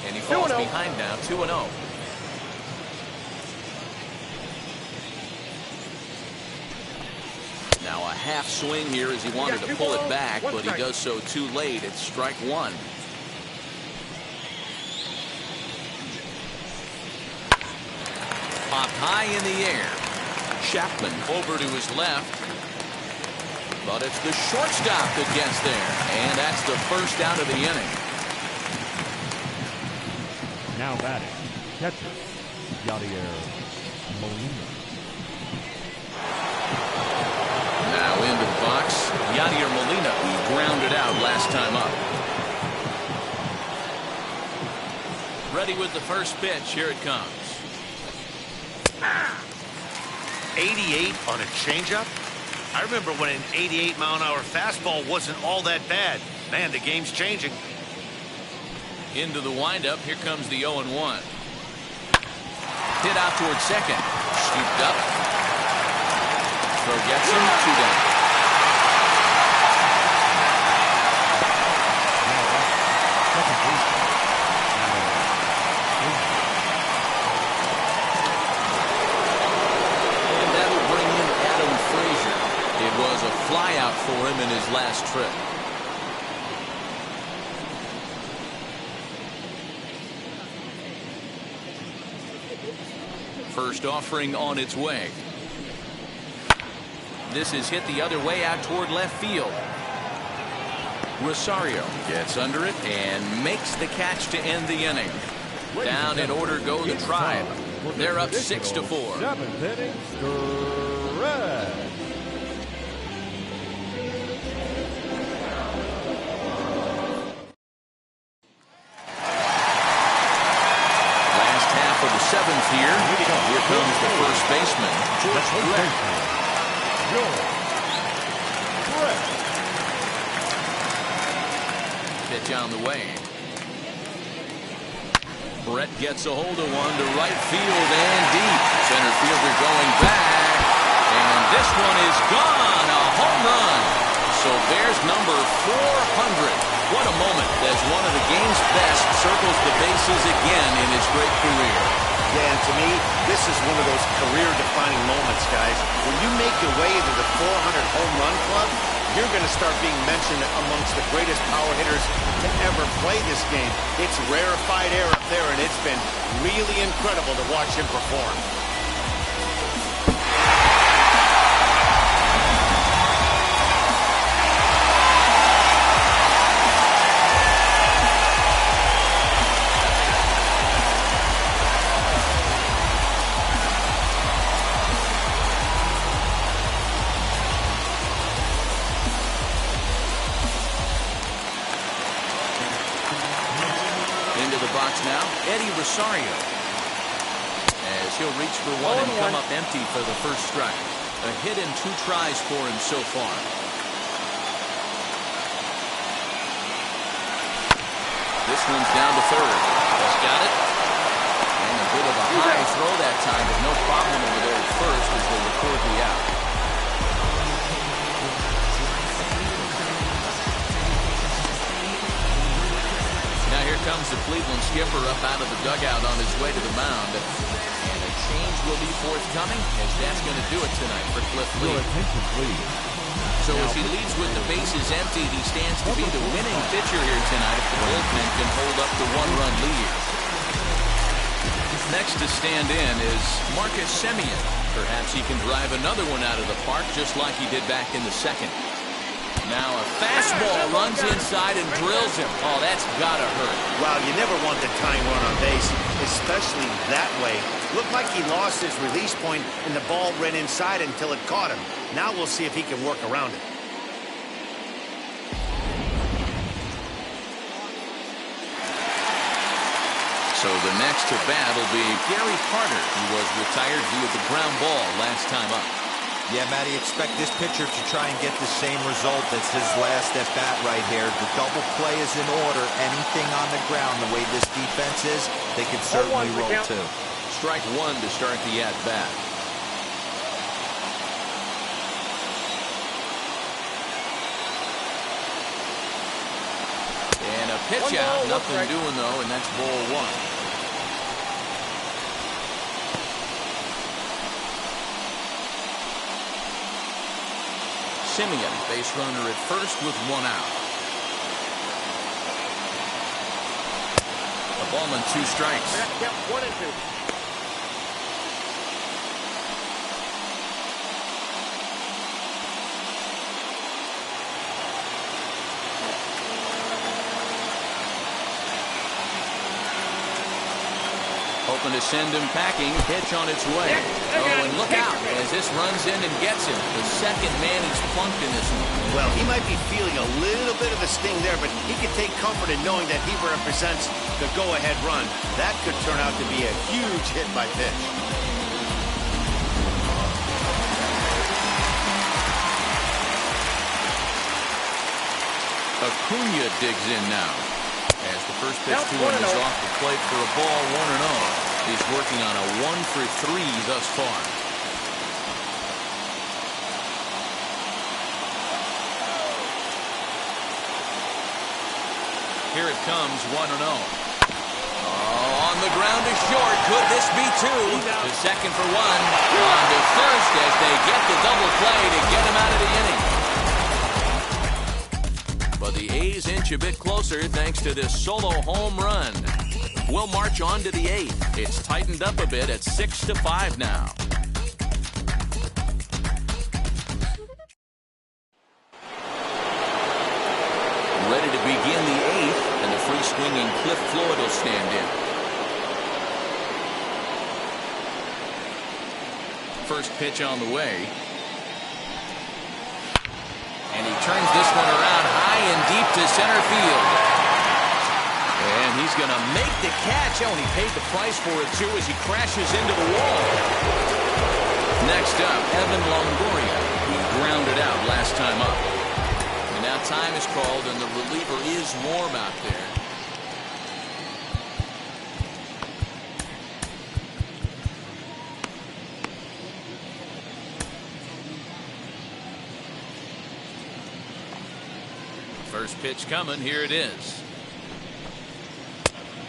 And he falls behind now, 2-0. Now a half swing here as he wanted to pull it back, but he does so too late. It's strike 1. Popped high in the air. Chapman over to his left. But it's the shortstop that gets there. And that's the first out of the inning. Now batting, catcher, Yadier Molina. Now into the box, Yadier Molina, who grounded out last time up. Ready with the first pitch. Here it comes. 88 on a changeup? I remember when an 88-mile-an-hour fastball wasn't all that bad. Man, the game's changing. Into the windup. Here comes the 0-1. Hit out towards second. Scooped up. Throw gets him. 2 down. Was a fly out for him in his last trip. First offering on its way. This is hit the other way out toward left field. Rosario gets under it and makes the catch to end the inning. Down in order go the Tribe. They're up 6-4. 7th inning, Stretch. Seventh here. Here comes the first baseman, George Brett. Pitch on the way. Brett gets a hold of one to right field and deep. Center fielder going back. And this one is gone. A home run. So there's number 400. What a moment as one of the game's best circles the bases again in his great career. Yeah, and to me, this is one of those career-defining moments, guys. When you make your way into the 400 home run club, you're going to start being mentioned amongst the greatest power hitters to ever play this game. It's rarefied air up there, and it's been really incredible to watch him perform. Now, Eddie Rosario, as he'll reach for one and come up empty for the first strike. A hit and 2 tries for him so far. This one's down to third. He's got it. And a bit of a high throw that time, but no problem over there at first as they record the out. Now here Here comes the Cleveland skipper up out of the dugout on his way to the mound. And a change will be forthcoming, as that's going to do it tonight for Cliff Lee. Attention, please. So as he leads with the bases empty, he stands to be the winning pitcher here tonight if the bullpen can hold up the one-run lead. Next to stand in is Marcus Semien. Perhaps he can drive another one out of the park just like he did back in the second. Now a fastball runs inside and drills him. Oh, that's gotta hurt. Wow, you never want the tying run on base, especially that way. Looked like he lost his release point and the ball ran inside until it caught him. Now we'll see if he can work around it. So the next to bat will be Gary Carter, who was retired via the ground ball last time up. Yeah, Matty, expect this pitcher to try and get the same result as his last at bat right here. The double play is in order. Anything on the ground, the way this defense is, they can certainly roll too. Strike one to start the at bat. And a pitch out, nothing doing though, and that's ball one. Semien, base runner at first with one out. A ball and two strikes. Yep, 1 and 2. Hoping to send him packing. Pitch on its way. Oh, and look out as this runs in and gets him. The second man is plunked in this one. Well, he might be feeling a little bit of a sting there, but he can take comfort in knowing that he represents the go-ahead run. That could turn out to be a huge hit by pitch. Acuna digs in now. As the first pitch to him is off the plate for a ball, 1-0. He's working on a 1-for-3 thus far. Here it comes, 1-0. Oh, on the ground to short. Could this be two? To second for one. On to first as they get the double play to get him out of the inning. But the A's inch a bit closer thanks to this solo home run. We'll march on to the 8th. It's tightened up a bit at 6-5 now. Ready to begin the 8th, and the free swinging Cliff Floyd will stand in. First pitch on the way. And he turns this one around high and deep to center field. And he's going to make the catch. Oh, and he paid the price for it, too, as he crashes into the wall. Next up, Evan Longoria, who grounded out last time up. And now time is called, and the reliever is warm out there. First pitch coming. Here it is.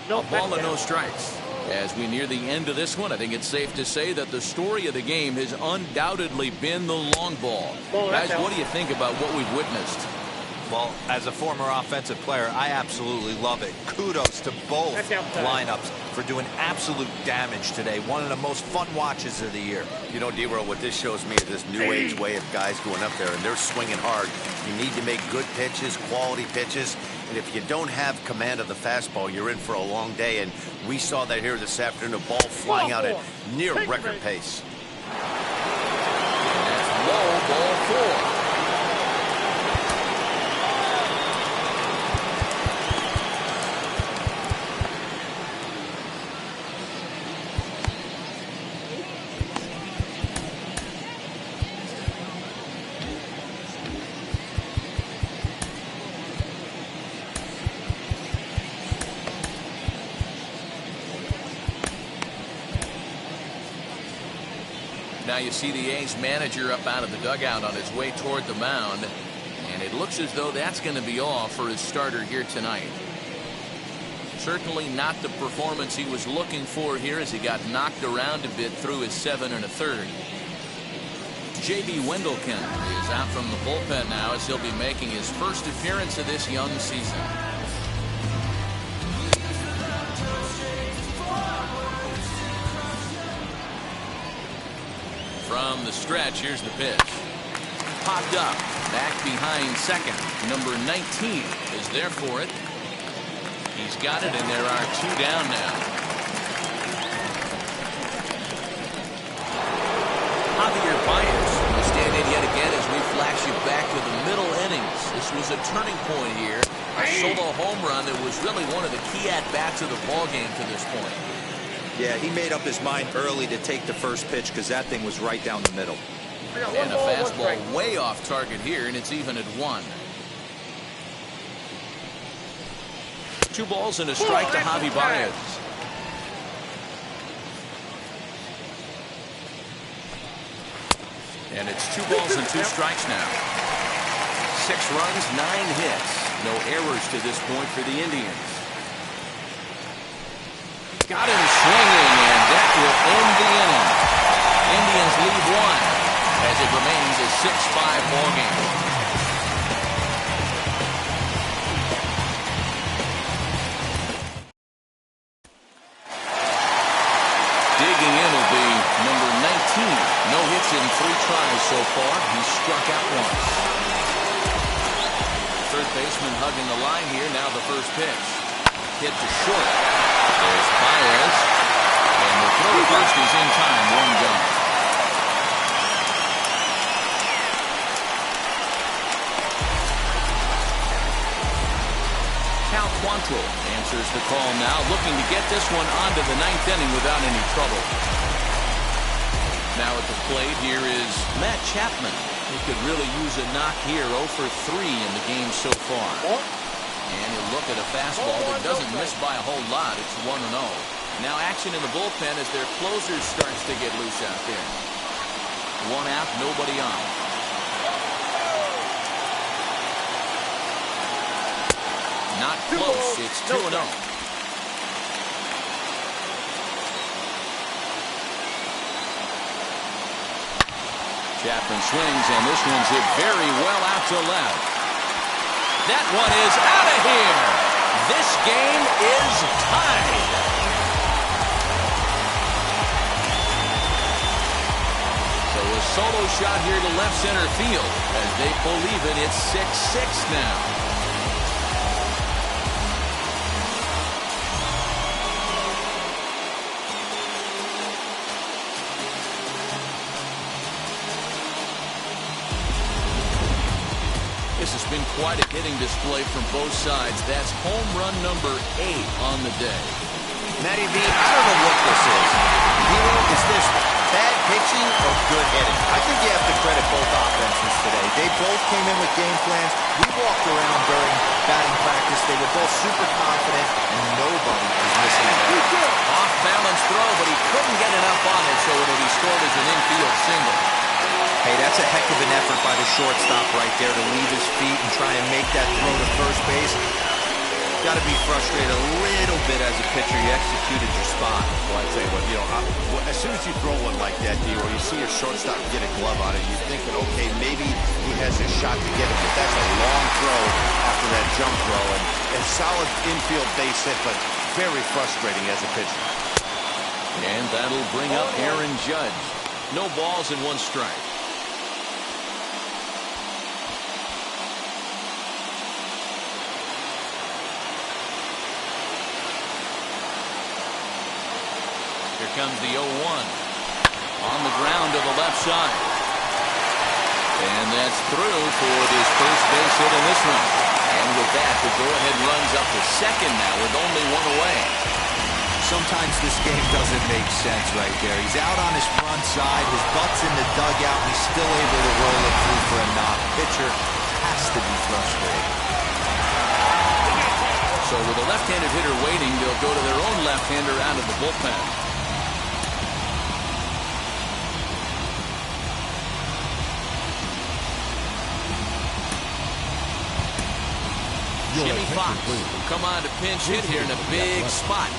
A ball and no strikes. As we near the end of this one, I think it's safe to say that the story of the game has undoubtedly been the long ball. Guys, what do you think about what we've witnessed? Well, as a former offensive player, I absolutely love it. Kudos to both lineups for doing absolute damage today. One of the most fun watches of the year. You know, D-Roll, what this shows me is this new age way of guys going up there, and they're swinging hard. You need to make good pitches, quality pitches, and if you don't have command of the fastball, you're in for a long day, and we saw that here this afternoon, a ball flying out at near record pace. That's low, ball 4. Now you see the A's manager up out of the dugout on his way toward the mound, and it looks as though that's going to be all for his starter here tonight. Certainly not the performance he was looking for here as he got knocked around a bit through his 7 1/3. J.B. Wendelken is out from the bullpen now as he'll be making his first appearance of this young season. From the stretch, here's the pitch. Popped up, back behind second. Number 19 is there for it. He's got it, and there are 2 down now. Javier Baez will stand in yet again as we flash you back to the middle innings. This was a turning point here. A solo home run that was really one of the key at-bats of the ballgame to this point. Yeah, he made up his mind early to take the first pitch because that thing was right down the middle. And a fastball way off target here, and it's even at 1. 2 balls and a strike to Javi Baez. And it's 2 balls and 2 strikes now. 6 runs, 9 hits. No errors to this point for the Indians. Got him swinging, and that will end the inning. Indians lead 1 as it remains a 6-5 ball game. Digging in will be number 19. No hits in 3 tries so far. He struck out once. Third baseman hugging the line here. Now the first pitch. Hit to short. There's Baez. And the throw to first is in time. 1 gone. Cal Quantrill answers the call now, looking to get this one onto the 9th inning without any trouble. Now at the plate here is Matt Chapman. He could really use a knock here. 0 for 3 in the game so far. And he'll look at a fastball that doesn't miss by a whole lot. It's 1-0. Now action in the bullpen as their closer starts to get loose out there. 1 out, nobody on. Not close. It's 2-0. Chapman swings, and this one's hit very well out to left. That one is out of here. This game is tied. So a solo shot here to left center field as they believe it. It's 6-6 now. This has been quite a hitting display from both sides. That's home run number 8 on the day. Matty V, I don't know what this is. Hero, is this bad pitching or good hitting? I think you have to credit both offenses today. They both came in with game plans. We walked around during batting practice. They were both super confident, and nobody was missing a hit. Off-balance throw, but he couldn't get enough on it, so it'll be scored as an infield single. Hey, that's a heck of an effort by the shortstop right there to leave his feet and try and make that throw to first base. Got to be frustrated a little bit as a pitcher. You executed your spot. Well, I'd say, as soon as you throw one like that, D, or you see your shortstop get a glove on it, you're thinking, okay, maybe he has a shot to get it, but that's a long throw after that jump throw. And solid infield base hit, but very frustrating as a pitcher. And that'll bring up Aaron Judge. No balls and 1 strike. Here comes the 0-1. On the ground to the left side. And that's through for this first base hit in this one. And with that, the go-ahead runs up to second now with only 1 away. Sometimes this game doesn't make sense right there. He's out on his front side, his butt's in the dugout, and he's still able to roll it through for a knock. Pitcher has to be frustrated. So with a left-handed hitter waiting, they'll go to their own left-hander out of the bullpen. Jimmy Fox will come on to pinch hit here in a big spot.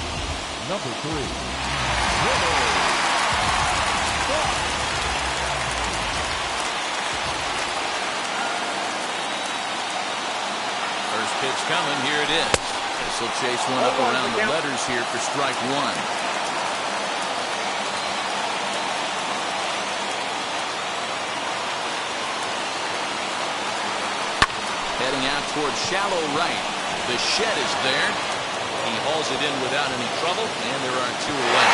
Number 3. First pitch coming. Here it is. This will chase one up around the letters here for strike one. Heading out towards shallow right. The shed is there. He hauls it in without any trouble, and there are 2 away.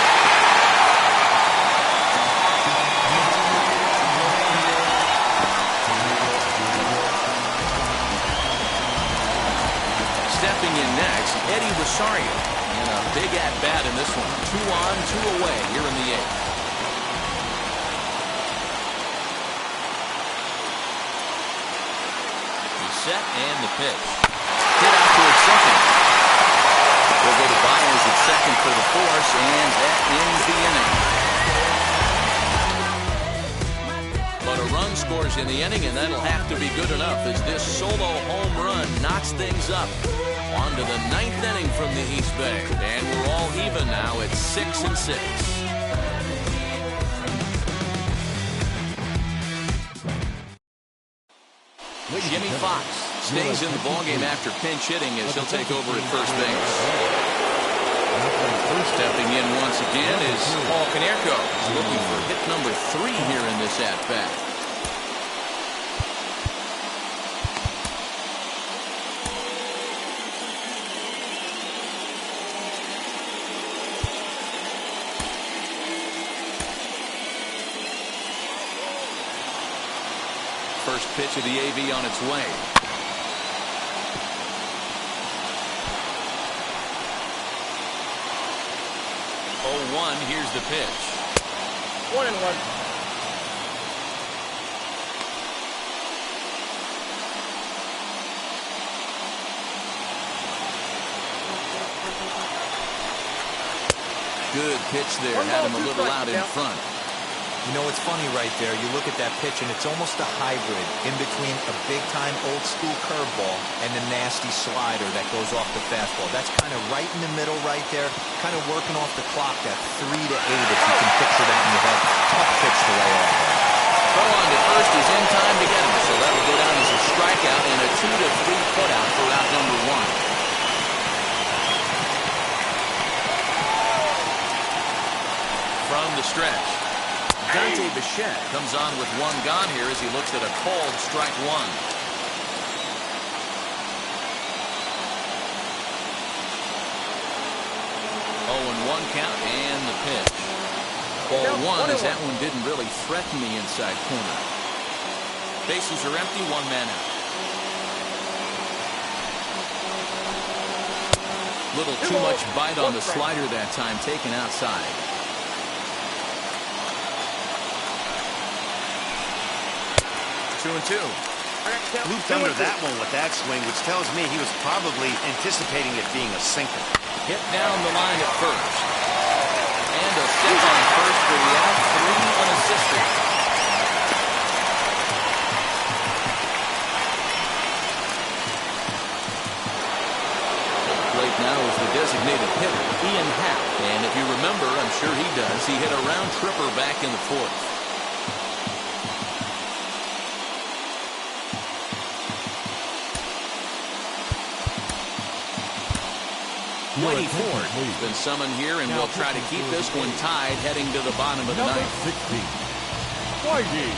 Stepping in next, Eddie Rosario. And a big at-bat in this one. 2 on, 2 away here in the 8th. Set and the pitch. Hit out towards second. We'll go to Byers at second for the force, and that ends the inning. But a run scores in the inning, and that'll have to be good enough as this solo home run knocks things up. On to the 9th inning from the East Bay, and we're all even now at 6-6. Jimmy Fox stays in the ballgame after pinch hitting as he'll take over at first base. Stepping in once again is Paul Konerko. He's looking for hit number 3 here in this at-bat. First pitch of the AV on its way. Oh, 1. Here's the pitch. 1-1. Good pitch there. Had him a little out in front. You know, it's funny right there. You look at that pitch, and it's almost a hybrid in between a big-time old-school curveball and the nasty slider that goes off the fastball. That's kind of right in the middle right there, kind of working off the clock, that 3 to 8, if you can picture that in your head. Tough pitch to lay off. Throw on to first is in time to get him, so that will go down as a strikeout and a 2 to 3 putout for out number 1. From the stretch, Dante Bichette comes on with 1 gone here as he looks at a called strike 1. 0-1 count and the pitch. Ball 1 as that one didn't really threaten the inside corner. Bases are empty, 1 man out. Little too much bite on the slider that time, taken outside. 2-2. Looped under that one with that swing, which tells me he was probably anticipating it being a sinker. Hit down the line at first. And a step on first for the out, 3 unassisted. Plate now is the designated hitter, Ian Happ. And if you remember, I'm sure he does, he hit a round tripper back in the 4th. Whitey Ford has been summoned here, and we'll try to keep this one tied heading to the bottom of the 9th. 16. Whitey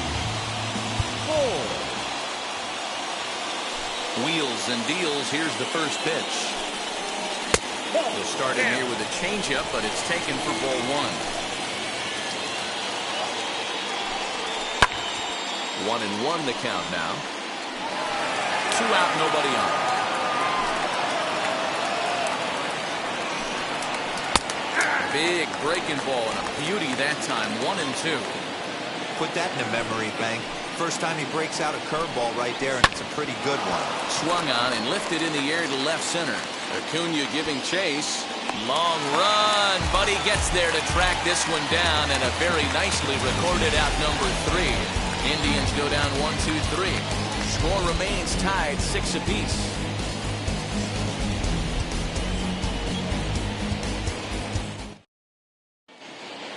Ford. Wheels and deals. Here's the first pitch. He'll start in here with a changeup, but it's taken for ball 1. 1-1 the count now. 2 out, nobody on. Big breaking ball and a beauty that time. 1-2. Put that in a memory bank. First time he breaks out a curveball right there, and it's a pretty good one. Swung on and lifted in the air to left center. Acuna giving chase. Long run, but he gets there to track this one down, and a very nicely recorded out number 3. Indians go down 1-2-3. Score remains tied 6 apiece.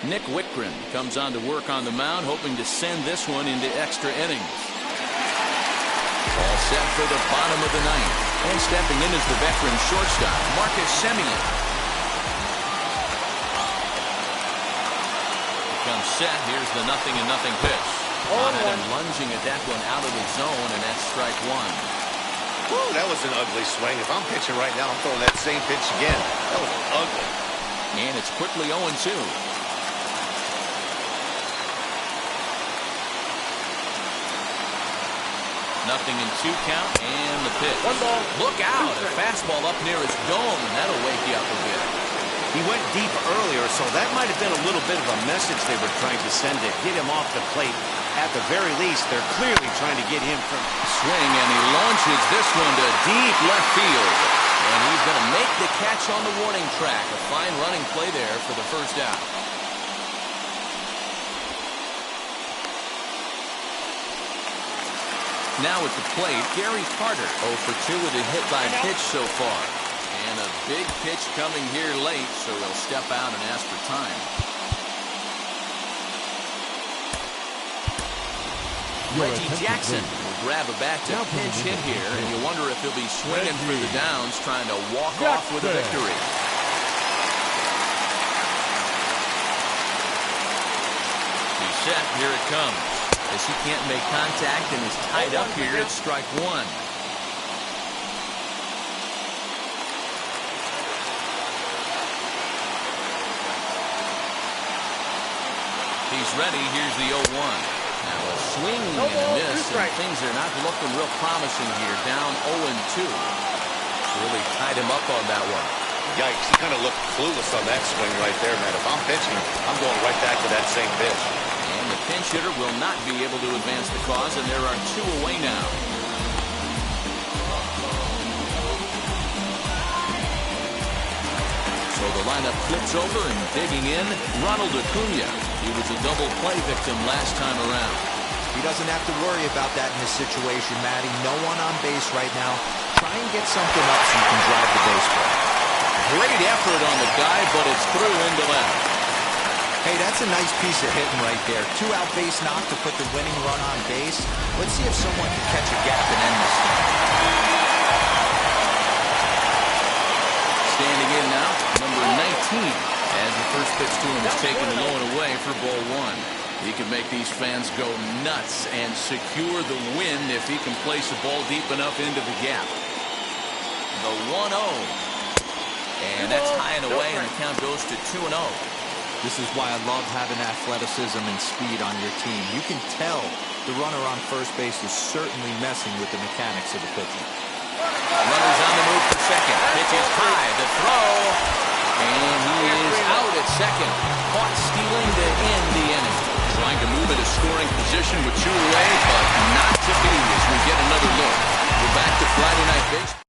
Nick Whitgren comes on to work on the mound, hoping to send this one into extra innings. All set for the bottom of the ninth. And stepping in is the veteran shortstop, Marcus Semien. Comes set. Here's the 0-0 pitch. On it and lunging at that one out of the zone, and that's strike one. Woo, that was an ugly swing. If I'm pitching right now, I'm throwing that same pitch again. That was ugly. And it's quickly 0-2. Nothing in 2 count, and the pitch. Look out, a fastball up near his dome, and that'll wake you up a bit. He went deep earlier, so that might have been a little bit of a message they were trying to send to hit him off the plate. At the very least, they're clearly trying to get him from swing, and he launches this one to deep left field. And he's going to make the catch on the warning track. A fine running play there for the first out. Now at the plate, Gary Carter, 0 for 2 with a hit by pitch so far. And a big pitch coming here late, so he'll step out and ask for time. Reggie Jackson will grab a bat to pinch hit here, and you wonder if he'll be swinging for the downs, trying to walk off with a victory. He's set, here it comes. As he can't make contact and is tied up here, it's strike one. He's ready. Here's the 0-1. Now a swing and a miss, and things are not looking real promising here. Down 0-2. Really tied him up on that one. Yikes, he kind of looked clueless on that swing right there, man. If I'm pitching, I'm going right back to that same pitch. And the pinch hitter will not be able to advance the cause, and there are 2 away now. So the lineup flips over, and digging in, Ronald Acuna. He was a double play victim last time around. He doesn't have to worry about that in this situation, Matty. No one on base right now. Try and get something up so you can drive the baseball. Great effort on the guy, but it's through into left. Hey, that's a nice piece of hitting right there. 2-out base knock to put the winning run on base. Let's see if someone can catch a gap and end this thing. Standing in now, number 19, as the first pitch to him is taken low and away for ball one. He can make these fans go nuts and secure the win if he can place a ball deep enough into the gap. The 1-0. And that's high and away, and the count goes to 2-0. This is why I love having athleticism and speed on your team. You can tell the runner on first base is certainly messing with the mechanics of the pitcher. Runner's on the move for second. Pitch is high. The throw. And he is out at second. Caught stealing to end the inning. Trying to move into scoring position with 2 away, but not to be as we get another look. We're back to Friday Night Baseball.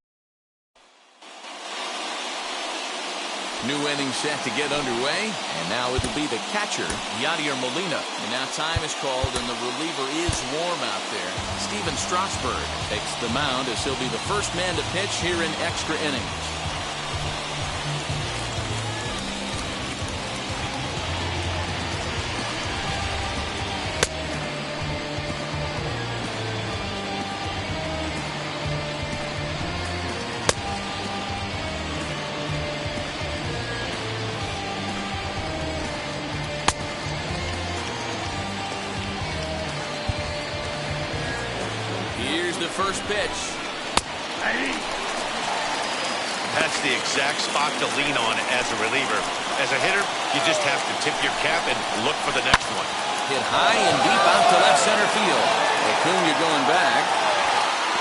New inning set to get underway, and now it'll be the catcher, Yadier Molina. And now time is called, and the reliever is warm out there. Steven Strasburg takes the mound as he'll be the first man to pitch here in extra innings. First pitch. That's the exact spot to lean on as a reliever. As a hitter, you just have to tip your cap and look for the next one. Hit high and deep out to left center field. Acuna going back.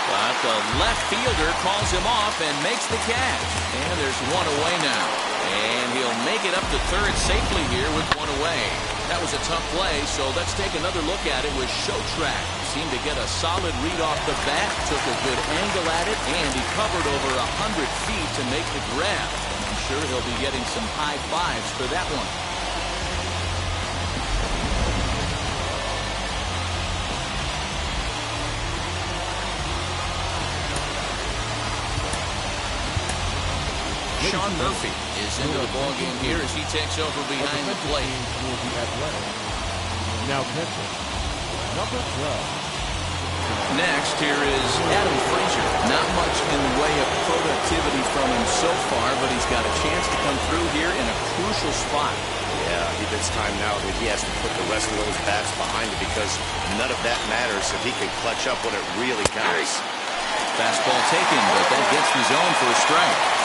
But the left fielder calls him off and makes the catch. And there's 1 away now. And he'll make it up to third safely here with 1 away. That was a tough play, so let's take another look at it with Showtrack. Seemed to get a solid read off the bat, took a good angle at it, and he covered over 100 feet to make the grab. I'm sure he'll be getting some high fives for that one. Sean Murphy is into the ballgame here as he takes over behind the plate. Now pitching, number 12. Next, here is Adam Frazier. Not much in the way of productivity from him so far, but he's got a chance to come through here in a crucial spot. Yeah, it's time now that he has to put the rest of those bats behind him because none of that matters if he can clutch up when it really counts. Fastball taken, but that gets the zone for a strike.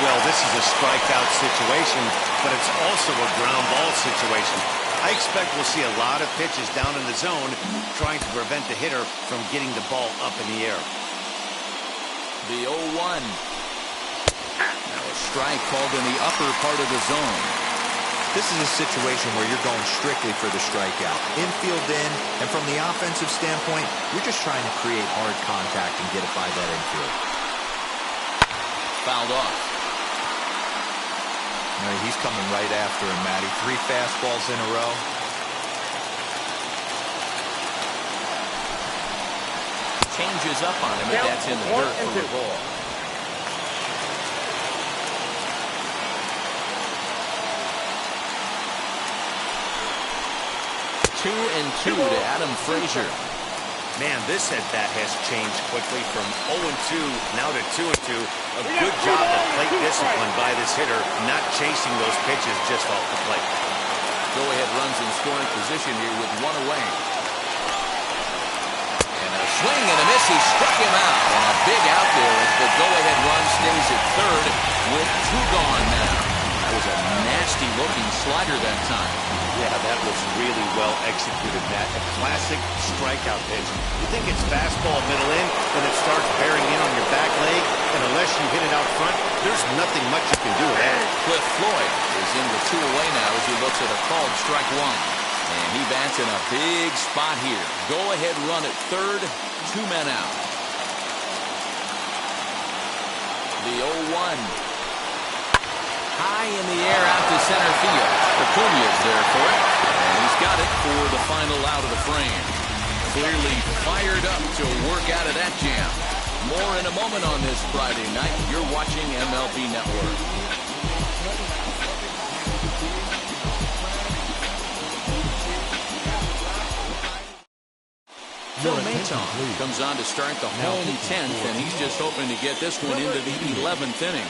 Well, this is a strikeout situation, but it's also a ground ball situation. I expect we'll see a lot of pitches down in the zone trying to prevent the hitter from getting the ball up in the air. The 0-1. Now a strike called in the upper part of the zone. This is a situation where you're going strictly for the strikeout. Infield in, and from the offensive standpoint, you're just trying to create hard contact and get it by that infield. Fouled off. He's coming right after him, Matty. 3 fastballs in a row. Changes up on him, and that's in the dirt for a ball. Two and 2 to Adam Frazier. Man, this at-bat has changed quickly from 0-2 now to 2-2. A good job of plate discipline by this hitter, not chasing those pitches just off the plate. Go-ahead runs in scoring position here with 1 away. And a swing and a miss. He struck him out. And a big out there as the go-ahead run stays at third with 2 gone now. That was a nasty-looking slider that time. Yeah, that was really well executed, Matt. A classic strikeout pitch. You think it's fastball middle in, then it starts bearing in on your back leg, and unless you hit it out front, there's nothing much you can do with that. Cliff Floyd is in with 2 away now as he looks at a called strike 1. And he bats in a big spot here. Go-ahead run at third, 2 men out. The 0-1. High in the air out to center field. Acuña's there for it, and he's got it for the final out of the frame. Clearly fired up to work out of that jam. More in a moment on this Friday night. You're watching MLB Network. Phil Maton comes on to start the home 10th, and he's just hoping to get this one into the 11th inning.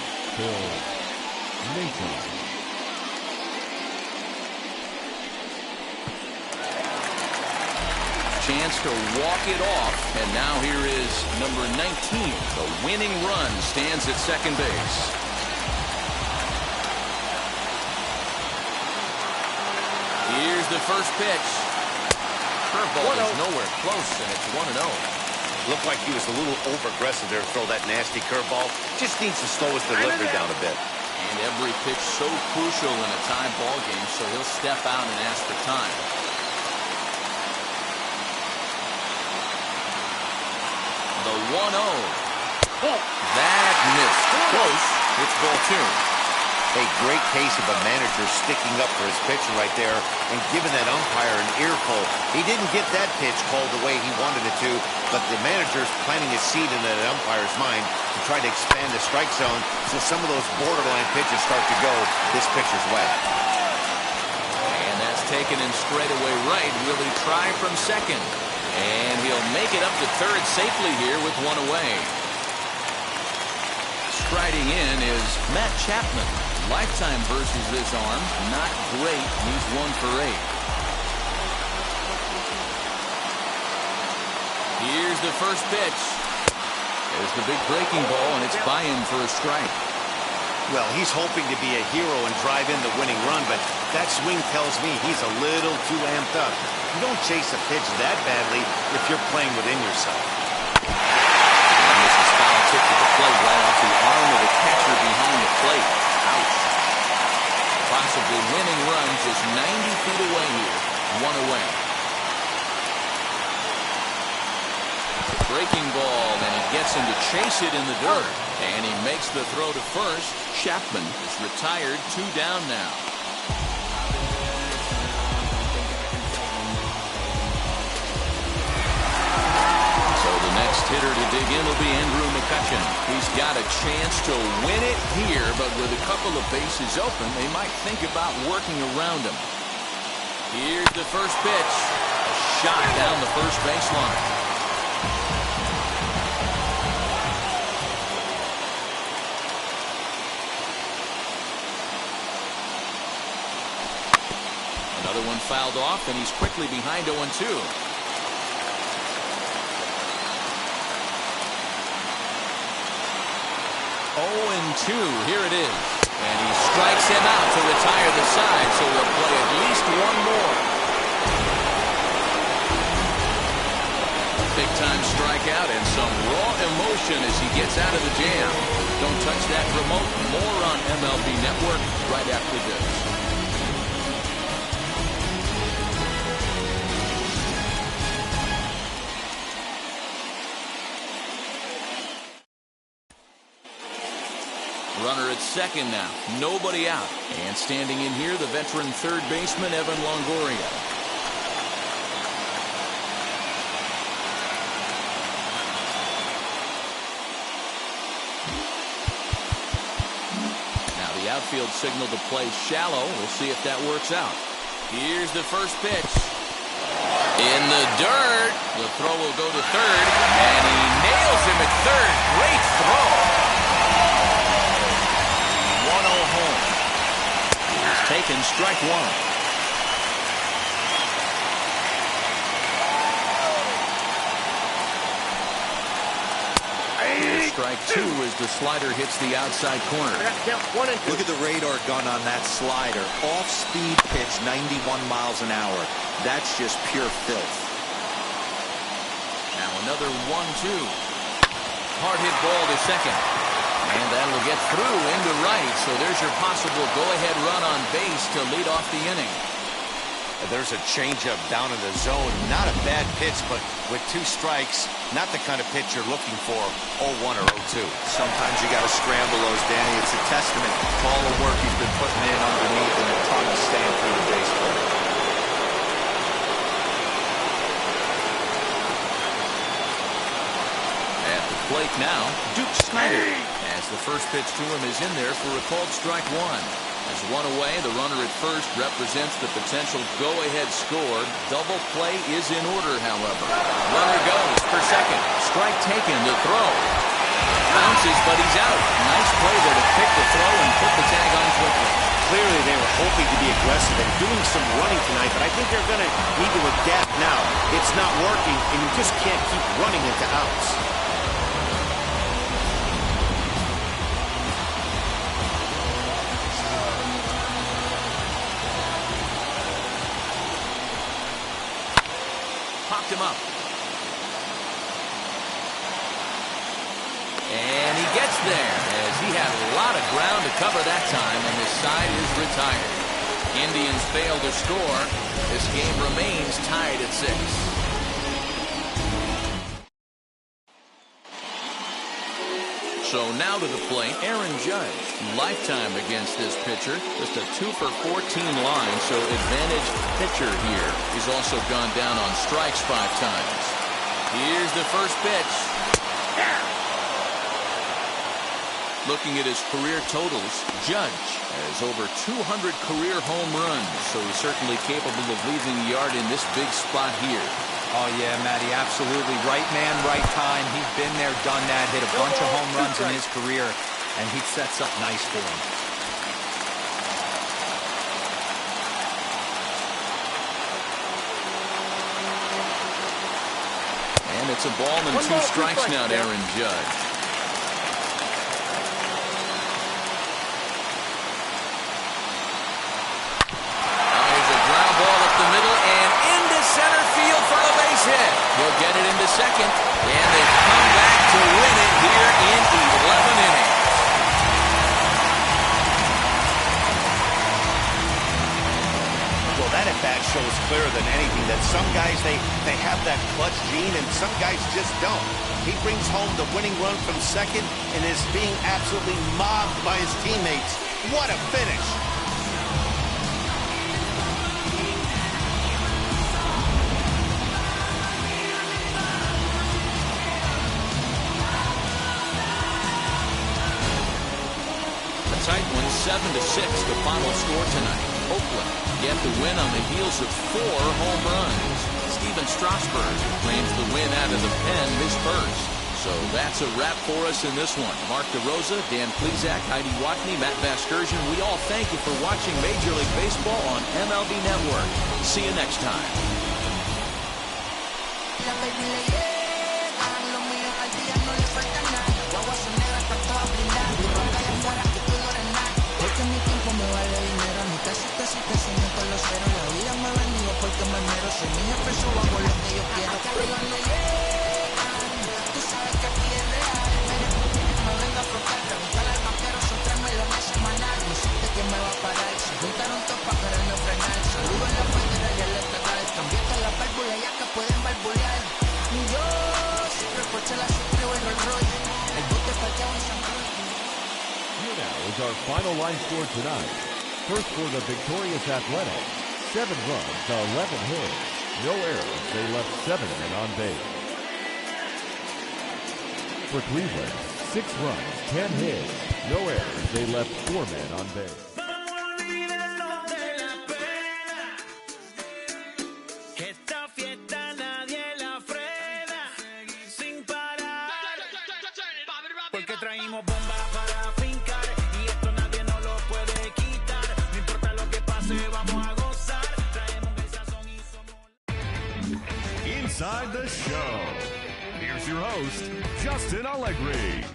Chance to walk it off, and now here is number 19. The winning run stands at second base. Here's the first pitch. Curveball is nowhere close, and it's 1-0. Looked like he was a little over-aggressive there to throw that nasty curveball. Just needs to slow his delivery down a bit. And every pitch so crucial in a tie ball game, so he'll step out and ask for time. The 1-0. That missed. Close. It's ball 2. A great case of a manager sticking up for his pitcher right there and giving that umpire an earful. He didn't get that pitch called the way he wanted it to, but the manager's planting a seed in that umpire's mind to try to expand the strike zone so some of those borderline pitches start to go this pitcher's way. And that's taken in straightaway right. Will he try from second? And he'll make it up to third safely here with 1 away. Striding in is Matt Chapman. Lifetime versus this arm. Not great. He's 1 for 8. Here's the first pitch. There's the big breaking ball, and it's by him for a strike. Well, he's hoping to be a hero and drive in the winning run, but that swing tells me he's a little too amped up. You don't chase a pitch that badly if you're playing within yourself. And this is foul tip to the plate right off the arm of the catcher behind the plate. Ouch. Possibly winning run just 90 feet away here. 1 away. Breaking ball, and he gets him to chase it in the dirt. And he makes the throw to first. Chapman is retired. 2 down now. So the next hitter to dig in will be Andrew McCutcheon. He's got a chance to win it here, but with a couple of bases open, they might think about working around him. Here's the first pitch. A shot down the first baseline. Another one fouled off, and he's quickly behind 0-2. 0-2, here it is. And he strikes him out to retire the side, so he'll play at least one more. A big-time strikeout and some raw emotion as he gets out of the jam. Don't touch that remote. More on MLB Network right after this. Runner at second now. Nobody out. And standing in here, the veteran third baseman, Evan Longoria. Now the outfield signal to play shallow. We'll see if that works out. Here's the first pitch. In the dirt. The throw will go to third. And he nails him at third. Great throw. Taken, strike one. Strike two as the slider hits the outside corner. Look at the radar gun on that slider. Off-speed pitch, 91 miles an hour. That's just pure filth. Now another 1-2. Hard hit ball to second. And that'll get through into right, so there's your possible go-ahead run on base to lead off the inning. There's a changeup down in the zone. Not a bad pitch, but with 2 strikes, not the kind of pitch you're looking for 0-1 or 0-2. Sometimes you got to scramble those, Danny. It's a testament to all the work he's been putting in underneath and the ton of staying through the baseball. At the plate now, Duke Snyder. As the first pitch to him is in there for a called strike one. As one away, the runner at first represents the potential go-ahead score. Double play is in order, however. Runner goes for second. Strike taken to throw. Bounces, but he's out. Nice play there to pick the throw and put the tag on quickly. Clearly, they were hoping to be aggressive and doing some running tonight, but I think they're going to need to adapt now. It's not working, and you just can't keep running into outs. Him up. And he gets there as he had a lot of ground to cover that time, and his side is retired. Indians fail to score. This game remains tied at 6. So now to the plate, Aaron Judge. Lifetime against this pitcher. Just a 2 for 14 line, so advantage pitcher here. He's also gone down on strikes 5 times. Here's the first pitch. Looking at his career totals, Judge has over 200 career home runs, so he's certainly capable of leaving the yard in this big spot here. Oh, yeah, Matty, absolutely. Right man, right time. He's been there, done that, hit a bunch of home runs in his career, and he sets up nice for him. And it's a ball and 2 strikes now to Aaron Judge. Here's a ground ball up the middle and into center field for a base hit. He'll get it into second, and they've come back to win it here in 11 innings. Well, that at-bat shows clearer than anything that some guys, they have that clutch gene, and some guys just don't. He brings home the winning run from second and is being absolutely mobbed by his teammates. What a finish! 7-6, the final score tonight. Oakland get the win on the heels of 4 home runs. Steven Strasburg claims the win out of the pen, his first. So that's a wrap for us in this one. Mark DeRosa, Dan Plezak, Heidi Watney, Matt Vasgersian, we all thank you for watching Major League Baseball on MLB Network. See you next time. Here now is our final line score tonight. First for the victorious Athletics, 7 runs, 11 hits, no errors. They left 7 men on base. For Cleveland, 6 runs, 10 hits, no errors. They left 4 men on base. Inside the show. Here's your host, Justin Allegri.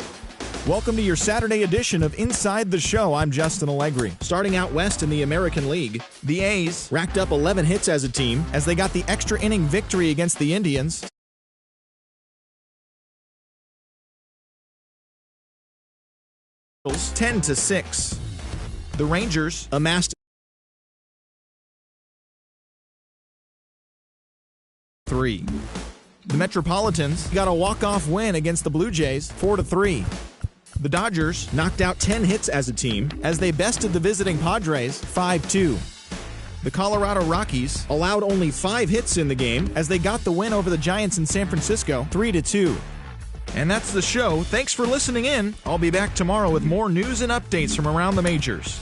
Welcome to your Saturday edition of Inside the Show. I'm Justin Allegri. Starting out west in the American League, the A's racked up 11 hits as a team as they got the extra inning victory against the Indians. 10-6. The Rangers amassed 3. The Metropolitans got a walk-off win against the Blue Jays, 4-3. The Dodgers knocked out 10 hits as a team as they bested the visiting Padres, 5-2. The Colorado Rockies allowed only 5 hits in the game as they got the win over the Giants in San Francisco, 3-2. And that's the show. Thanks for listening in. I'll be back tomorrow with more news and updates from around the majors.